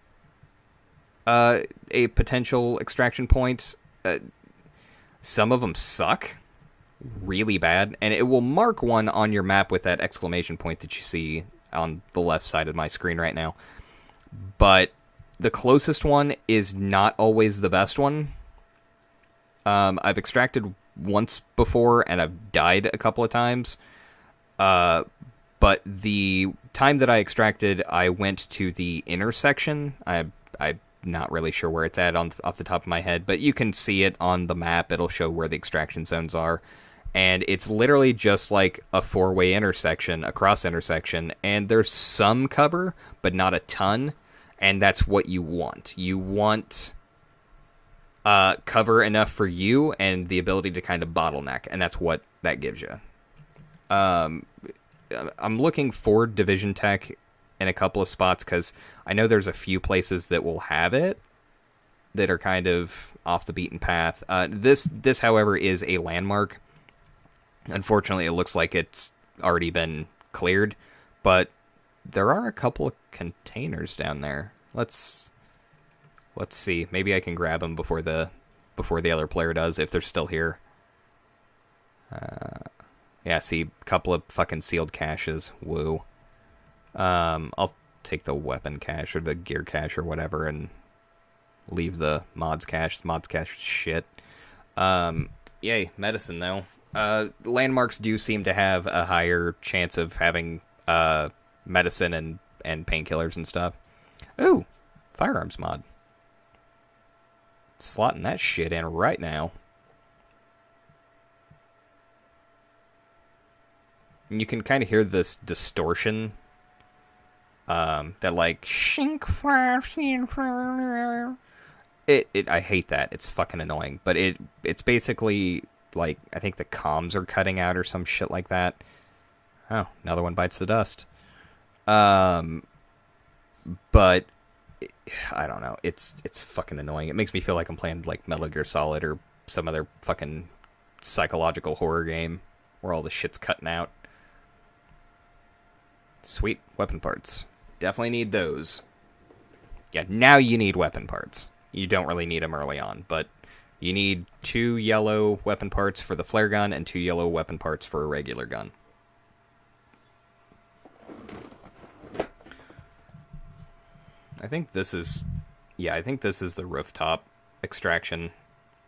a potential extraction point. Some of them suck really bad, and it will mark one on your map with that exclamation point that you see on the left side of my screen right now. But the closest one is not always the best one. I've extracted once before, and I've died a couple of times. But the time that I extracted, I went to the intersection. I'm not really sure where it's at off the top of my head, but you can see it on the map. It'll show where the extraction zones are. And it's literally just like a 4-way intersection, a cross intersection, and there's some cover, but not a ton, and that's what you want. You want cover enough for you and the ability to kind of bottleneck, and that's what that gives you. I'm looking for division tech in a couple of spots, because I know there's a few places that will have it that are kind of off the beaten path. This, however, is a landmark. Unfortunately, it looks like it's already been cleared, but there are a couple of containers down there. Let's see. Maybe I can grab them before the other player does, if they're still here. Yeah, see, a couple of fucking sealed caches. Woo. I'll take the weapon cache or the gear cache or whatever and leave the mods cache. The mods cache shit. Yay, medicine though. Landmarks do seem to have a higher chance of having medicine and painkillers and stuff. Ooh, firearms mod. Slotting that shit in right now. And you can kind of hear this distortion. That like shink. I hate that. It's fucking annoying. But it's basically like, I think the comms are cutting out or some shit like that. Oh, another one bites the dust. But I don't know. It's fucking annoying. It makes me feel like I'm playing like Metal Gear Solid or some other fucking psychological horror game where all the shit's cutting out. Sweet weapon parts. Definitely need those. Yeah, now you need weapon parts. You don't really need them early on, but you need 2 yellow weapon parts for the flare gun and 2 yellow weapon parts for a regular gun. I think this is Yeah, I think this is the rooftop extraction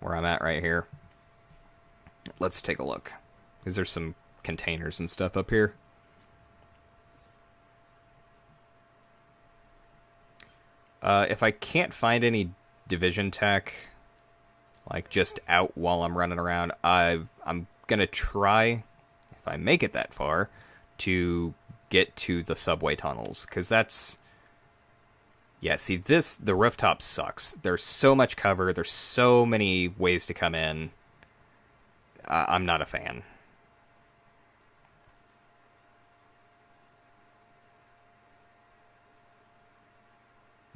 where I'm at right here. Let's take a look. Is there some containers and stuff up here? If I can't find any division tech, like just out while I'm running around, I'm gonna try, if I make it that far, to get to the subway tunnels, because that's... Yeah, see, the rooftop sucks. There's so much cover, there's so many ways to come in. I'm not a fan.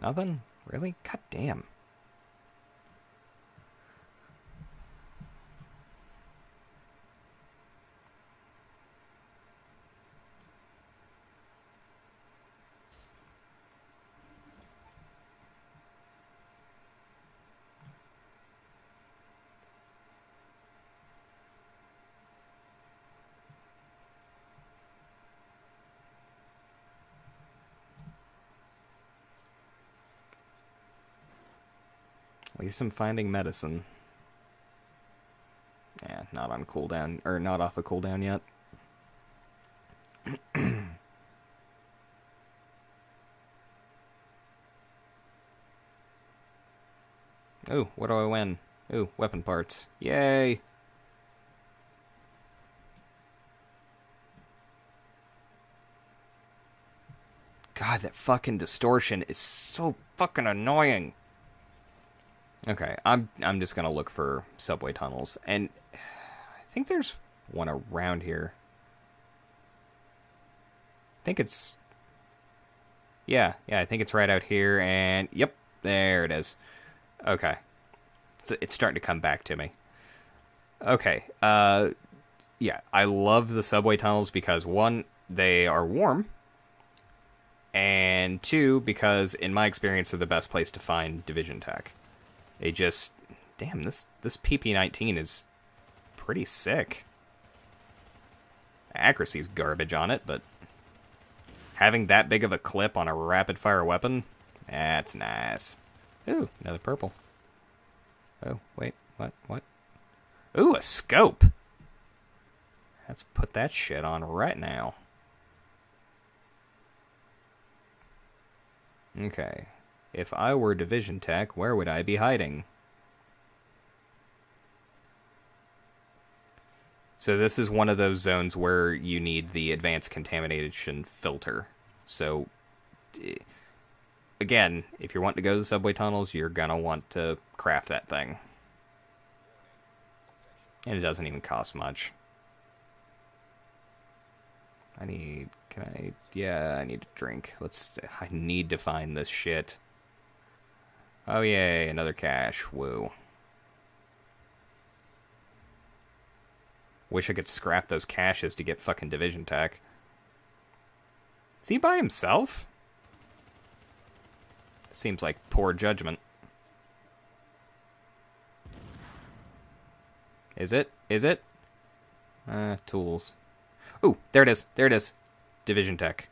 Nothing? Really? God damn. At least I'm finding medicine. Yeah, not on cooldown, or not off a cooldown yet. Ooh, what do I win? Ooh, weapon parts. Yay! God, that fucking distortion is so fucking annoying. Okay, I'm just gonna look for subway tunnels, and I think there's one around here. I think it's... Yeah, I think it's right out here, and yep, there it is. Okay. It's starting to come back to me. Okay, yeah, I love the subway tunnels because, one, they are warm, and two, because, in my experience, they're the best place to find division tech. They just... Damn, this PP-19 is pretty sick. Accuracy's garbage on it, but having that big of a clip on a rapid-fire weapon, that's nice. Ooh, another purple. Oh, wait, what? Ooh, a scope! Let's put that shit on right now. Okay. If I were division tech, where would I be hiding? So this is one of those zones where you need the advanced contamination filter. So, again, if you're wanting to go to the subway tunnels, you're gonna want to craft that thing. And it doesn't even cost much. Yeah, I need a drink. I need to find this shit. Oh yay, another cache. Woo. Wish I could scrap those caches to get fucking division tech. Is he by himself? Seems like poor judgment. Is it? Tools. Ooh, there it is. Division tech.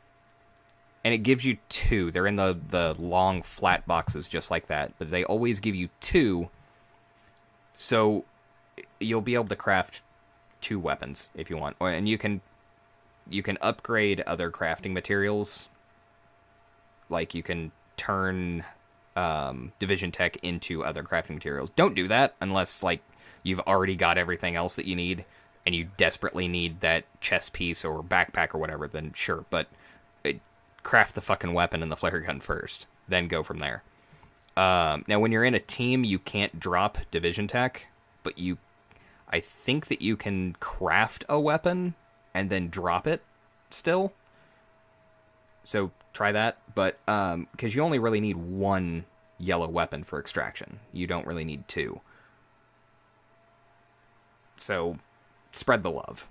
And it gives you 2. They're in the long, flat boxes just like that. But they always give you 2. So you'll be able to craft 2 weapons if you want. And you can upgrade other crafting materials. Like you can turn division tech into other crafting materials. Don't do that unless like you've already got everything else that you need and you desperately need that chest piece or backpack or whatever, then sure. But craft the fucking weapon and the flare gun first. Then go from there. Now, when you're in a team, you can't drop division tech, but I think that you can craft a weapon and then drop it still. So try that. But because you only really need 1 yellow weapon for extraction. You don't really need 2. So spread the love.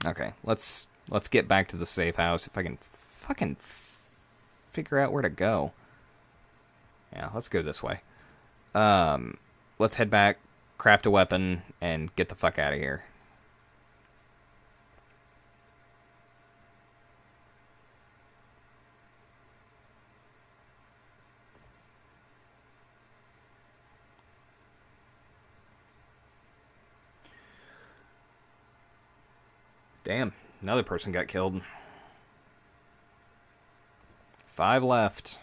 Okay, let's get back to the safe house if I can fucking figure out where to go. Yeah, let's go this way. Let's head back, craft a weapon, and get the fuck out of here. Damn, another person got killed. 5 left.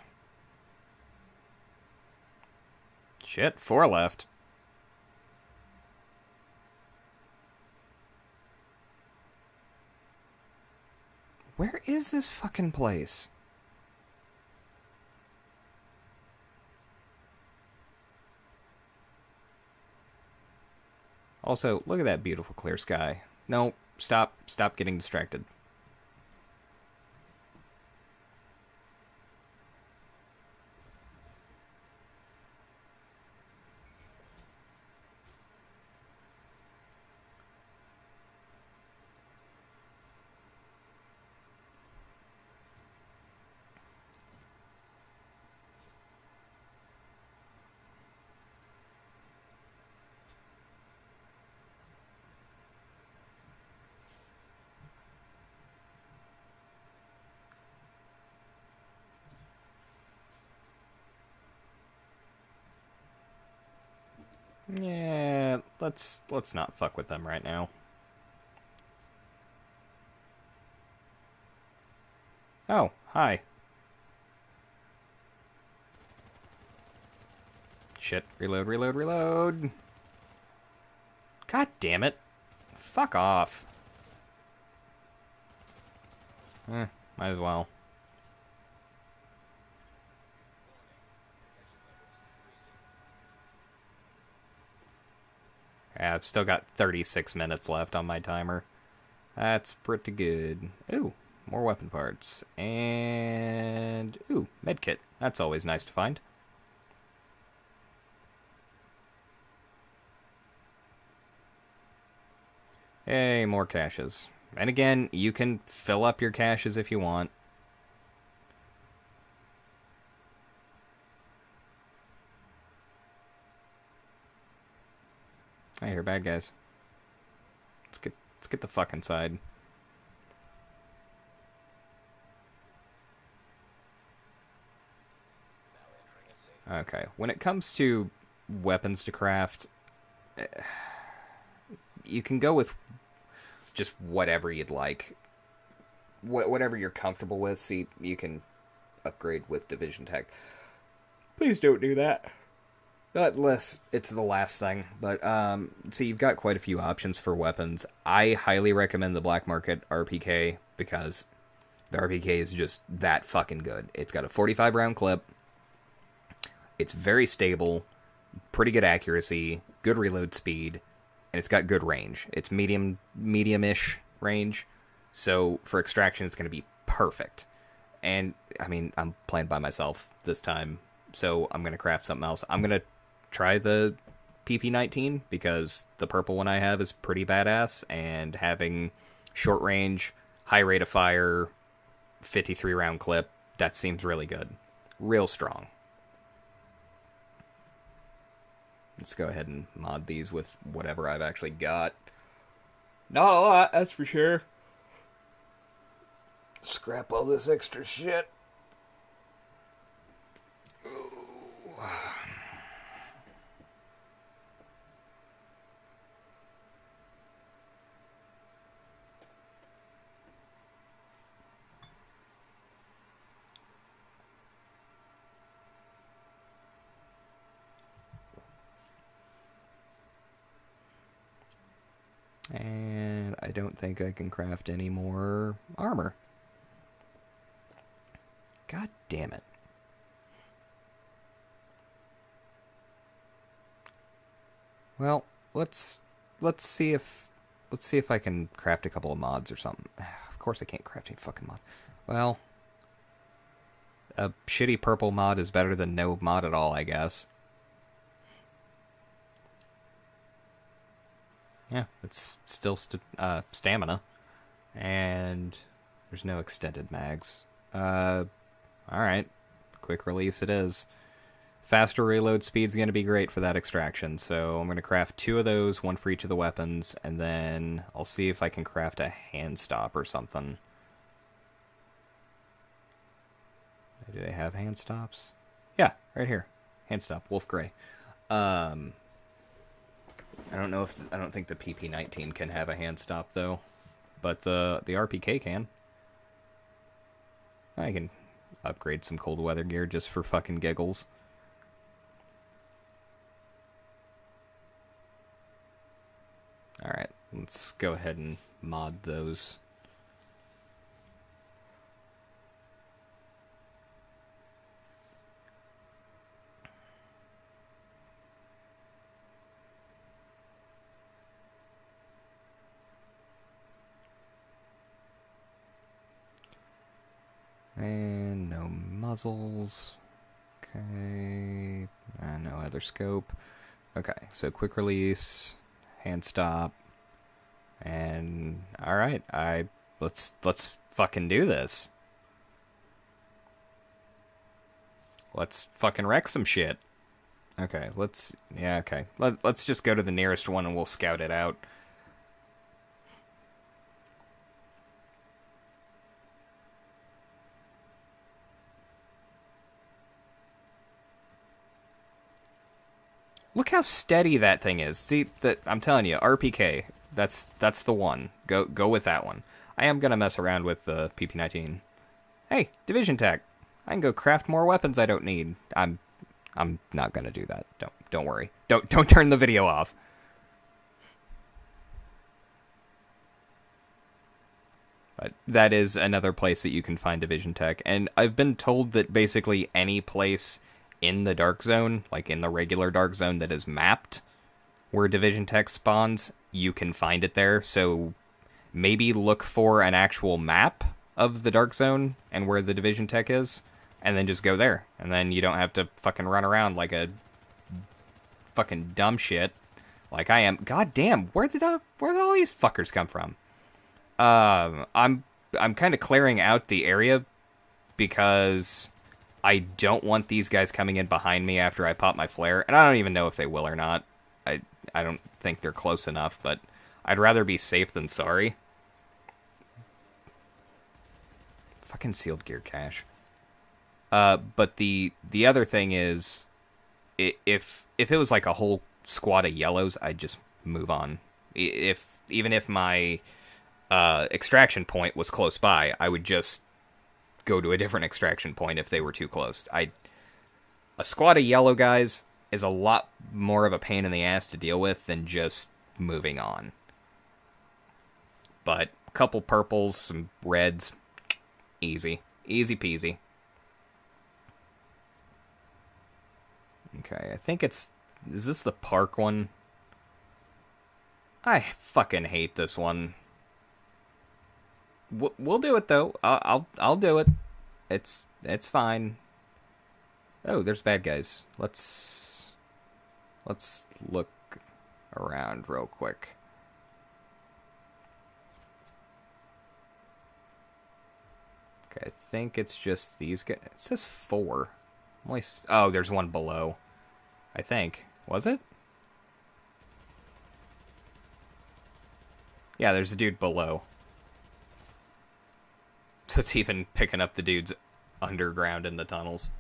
Shit, 4 left. Where is this fucking place? Also, look at that beautiful clear sky. No, stop getting distracted. Yeah, let's not fuck with them right now. Oh, hi. Shit, reload. God damn it. Fuck off. Might as well. Yeah, I've still got 36 minutes left on my timer. That's pretty good. Ooh, more weapon parts. And... ooh, medkit. That's always nice to find. Hey, more caches. And again, you can fill up your caches if you want. I hear bad guys. Let's get the fuck inside. Okay, when it comes to weapons to craft, you can go with just whatever you'd like. Whatever you're comfortable with. See, you can upgrade with Division Tech. Please don't do that. Unless it's the last thing. But, see, you've got quite a few options for weapons. I highly recommend the Black Market RPK because the RPK is just that fucking good. It's got a 45 round clip. It's very stable, pretty good accuracy, good reload speed, and it's got good range. It's medium-ish range, so for extraction it's going to be perfect. And, I mean, I'm playing by myself this time, so I'm going to craft something else. I'm going to try the PP19, because the purple one I have is pretty badass, and having short range, high rate of fire, 53 round clip, that seems really good. Real strong. Let's go ahead and mod these with whatever I've actually got. Not a lot, that's for sure. Scrap all this extra shit. Ooh. And I don't think I can craft any more armor. God damn it. Well, let's see if I can craft a couple of mods or something. Of course I can't craft any fucking mods. Well, a shitty purple mod is better than no mod at all, I guess. Yeah, it's still stamina. And there's no extended mags. Alright. Quick release it is. Faster reload speed's going to be great for that extraction, so I'm going to craft 2 of those, 1 for each of the weapons, and then I'll see if I can craft a hand stop or something. Do they have hand stops? Yeah, right here. Hand stop, Wolf Grey. I don't think the PP19 can have a hand stop though, but the RPK can. I can upgrade some cold weather gear just for fucking giggles. Alright, let's go ahead and mod those. And no muzzles. Okay. And no other scope. Okay, so quick release, hand stop, and alright, let's fucking do this. Let's fucking wreck some shit. Okay, okay. Let's just go to the nearest one and we'll scout it out. Look how steady that thing is. See, I'm telling you, RPK, that's the one. Go with that one. I am gonna mess around with the PP-19. Hey, Division Tech. I can go craft more weapons I don't need. I'm not gonna do that. Don't worry. Don't turn the video off. But that is another place that you can find Division Tech, and I've been told that basically any place in the Dark Zone, like in the regular Dark Zone that is mapped, where Division Tech spawns, you can find it there. So maybe look for an actual map of the Dark Zone and where the Division Tech is, and then just go there. And then you don't have to fucking run around like a fucking dumb shit like I am. God damn, where did all these fuckers come from? I'm kind of clearing out the area because I don't want these guys coming in behind me after I pop my flare, and I don't even know if they will or not. I don't think they're close enough, but I'd rather be safe than sorry. Fucking sealed gear cache. But the other thing is, if it was like a whole squad of yellows, I'd just move on. Even if my extraction point was close by, I would just go to a different extraction point if they were too close. A squad of yellow guys is a lot more of a pain in the ass to deal with than just moving on. But a couple purples, some reds, easy. Easy peasy. Okay, I think is this the park one? I fucking hate this one. We'll do it though. I'll do it. It's fine. Oh, there's bad guys. Let's look around real quick. Okay, I think it's just these guys. It says 4. Oh, there's one below. I think. Was it? Yeah, there's a dude below. So it's even picking up the dudes underground in the tunnels.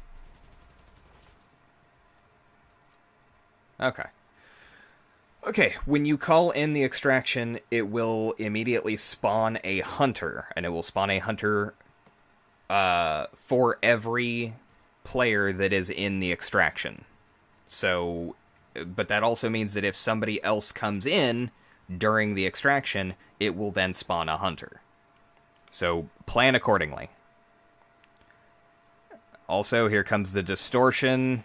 Okay. Okay, when you call in the extraction, it will immediately spawn a hunter. And it will spawn a hunter for every player that is in the extraction. So, but that also means that if somebody else comes in during the extraction, it will then spawn a hunter. So, plan accordingly. Also, here comes the distortion.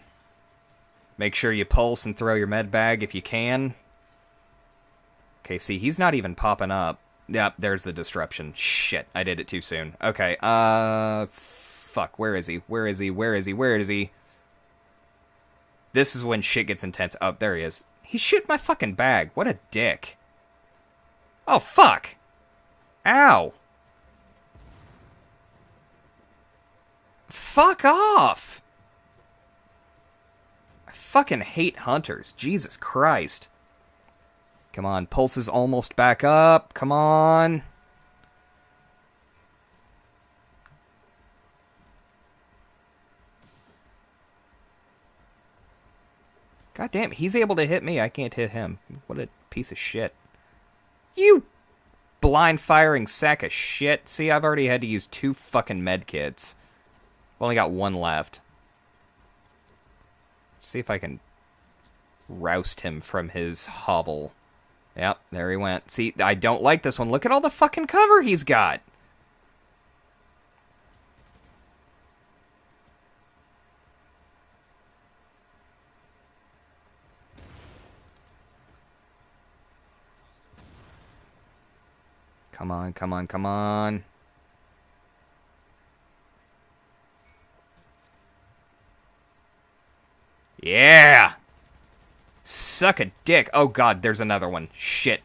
Make sure you pulse and throw your med bag if you can. Okay, see, he's not even popping up. Yep, there's the disruption. Shit, I did it too soon. Okay, fuck, where is he? Where is he? Where is he? Where is he? This is when shit gets intense. Oh, there he is. He shit my fucking bag. What a dick. Oh, fuck. Ow. Fuck off! I fucking hate hunters. Jesus Christ. Come on, pulse is almost back up. Come on. God damn, he's able to hit me. I can't hit him. What a piece of shit. You blind firing sack of shit. See, I've already had to use 2 fucking med kits. I've only got 1 left. Let's see if I can roust him from his hovel. Yep, there he went. See, I don't like this one. Look at all the fucking cover he's got. Come on, come on, come on. Yeah! Suck a dick. Oh god, there's another one. Shit.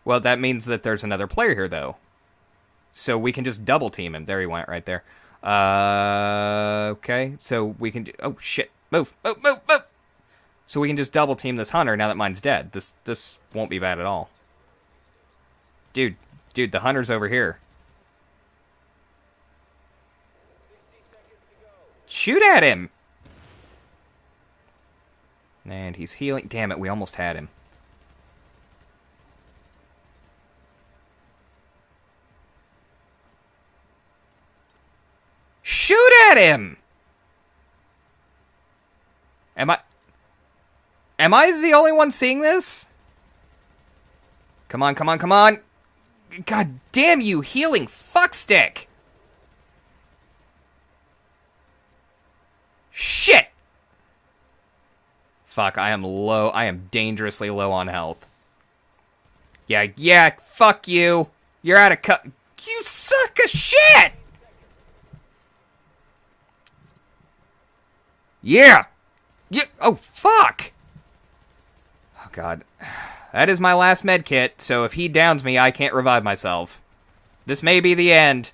Well, that means that there's another player here, though. So we can just double team him. There he went, right there. Okay, so we can... Oh, shit. Move, move, move, move! So we can just double team this hunter now that mine's dead. This won't be bad at all. Dude, the hunter's over here. Shoot at him! And he's healing. Damn it, we almost had him. Shoot at him! Am I the only one seeing this? Come on, come on, come on! God damn you, healing fuckstick! Shit! Fuck, I am low. I am dangerously low on health. Yeah, fuck you. You're out of cut. You suck of shit! Yeah! Oh, fuck! Oh, God. That is my last med kit, so if he downs me, I can't revive myself. This may be the end.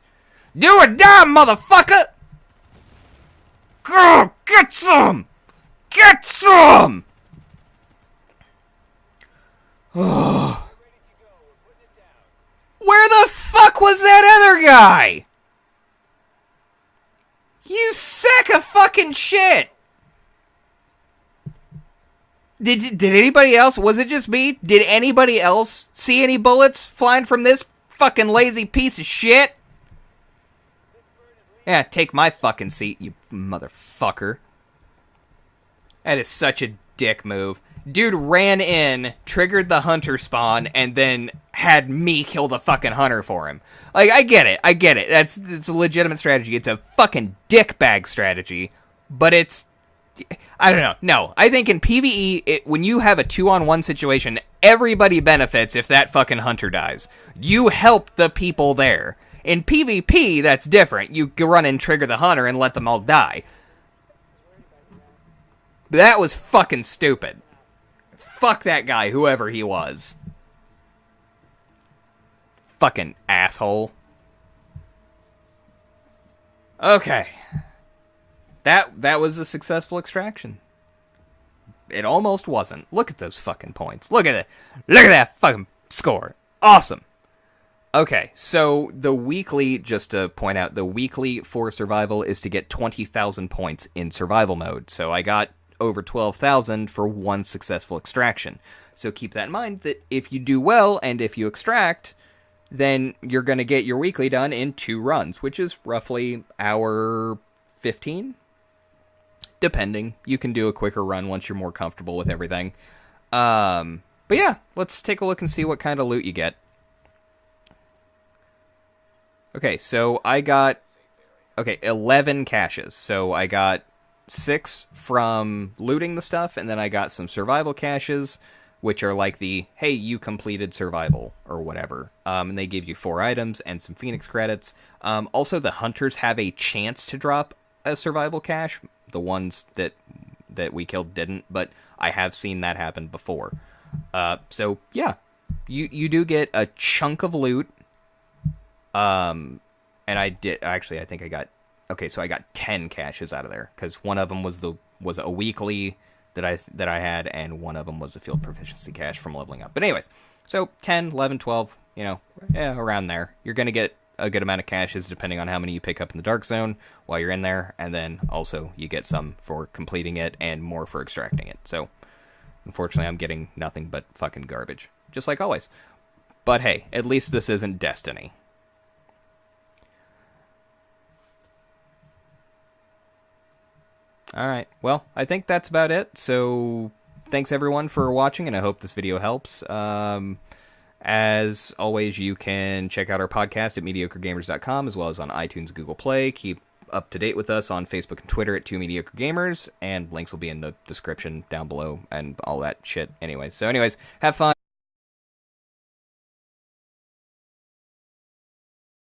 Do or die, motherfucker! Go! Get some! Get some! Oh. Where the fuck was that other guy? You sack of fucking shit! Did anybody else? Was it just me? Did anybody else see any bullets flying from this fucking lazy piece of shit? Yeah, take my fucking seat, you motherfucker. That is such a dick move. Dude ran in, triggered the hunter spawn, and then had me kill the fucking hunter for him. Like, I get it. It's a legitimate strategy. It's a fucking dickbag strategy, but it's... I don't know. No, I think in PvE, when you have a 2-on-1 situation, everybody benefits if that fucking hunter dies. You help the people there. In PvP, that's different. You run and trigger the hunter and let them all die. That was fucking stupid. Fuck that guy, whoever he was. Fucking asshole. Okay. That was a successful extraction. It almost wasn't. Look at those fucking points. Look at it. Look at that fucking score. Awesome. Okay, so the weekly, just to point out, the weekly for survival is to get 20,000 points in survival mode. So I got over 12,000 for one successful extraction. So keep that in mind that if you do well and if you extract, then you're going to get your weekly done in 2 runs, which is roughly hour 15. Depending. You can do a quicker run once you're more comfortable with everything. But yeah, let's take a look and see what kind of loot you get. Okay, so I got 11 caches. So I got 6 from looting the stuff, and then I got some survival caches, which are like the, hey, you completed survival, or whatever. And they give you 4 items and some Phoenix credits. Also, the hunters have a chance to drop a survival cache. The ones that we killed didn't, but I have seen that happen before. So, yeah, you do get a chunk of loot. And I think I got... Okay, so I got 10 caches out of there, because one of them was a weekly that I had, and one of them was a field proficiency cache from leveling up. But anyways, so 10, 11, 12, around there. You're going to get a good amount of caches depending on how many you pick up in the Dark Zone while you're in there, and then also you get some for completing it and more for extracting it. So Unfortunately, I'm getting nothing but fucking garbage. Just like always. But hey, at least this isn't Destiny. Alright, well, I think that's about it. So, thanks everyone for watching, and I hope this video helps. As always, you can check out our podcast at mediocregamers.com, as well as on iTunes and Google Play. Keep up to date with us on Facebook and Twitter at 2mediocregamers, and links will be in the description down below and all that shit. Anyways, have fun.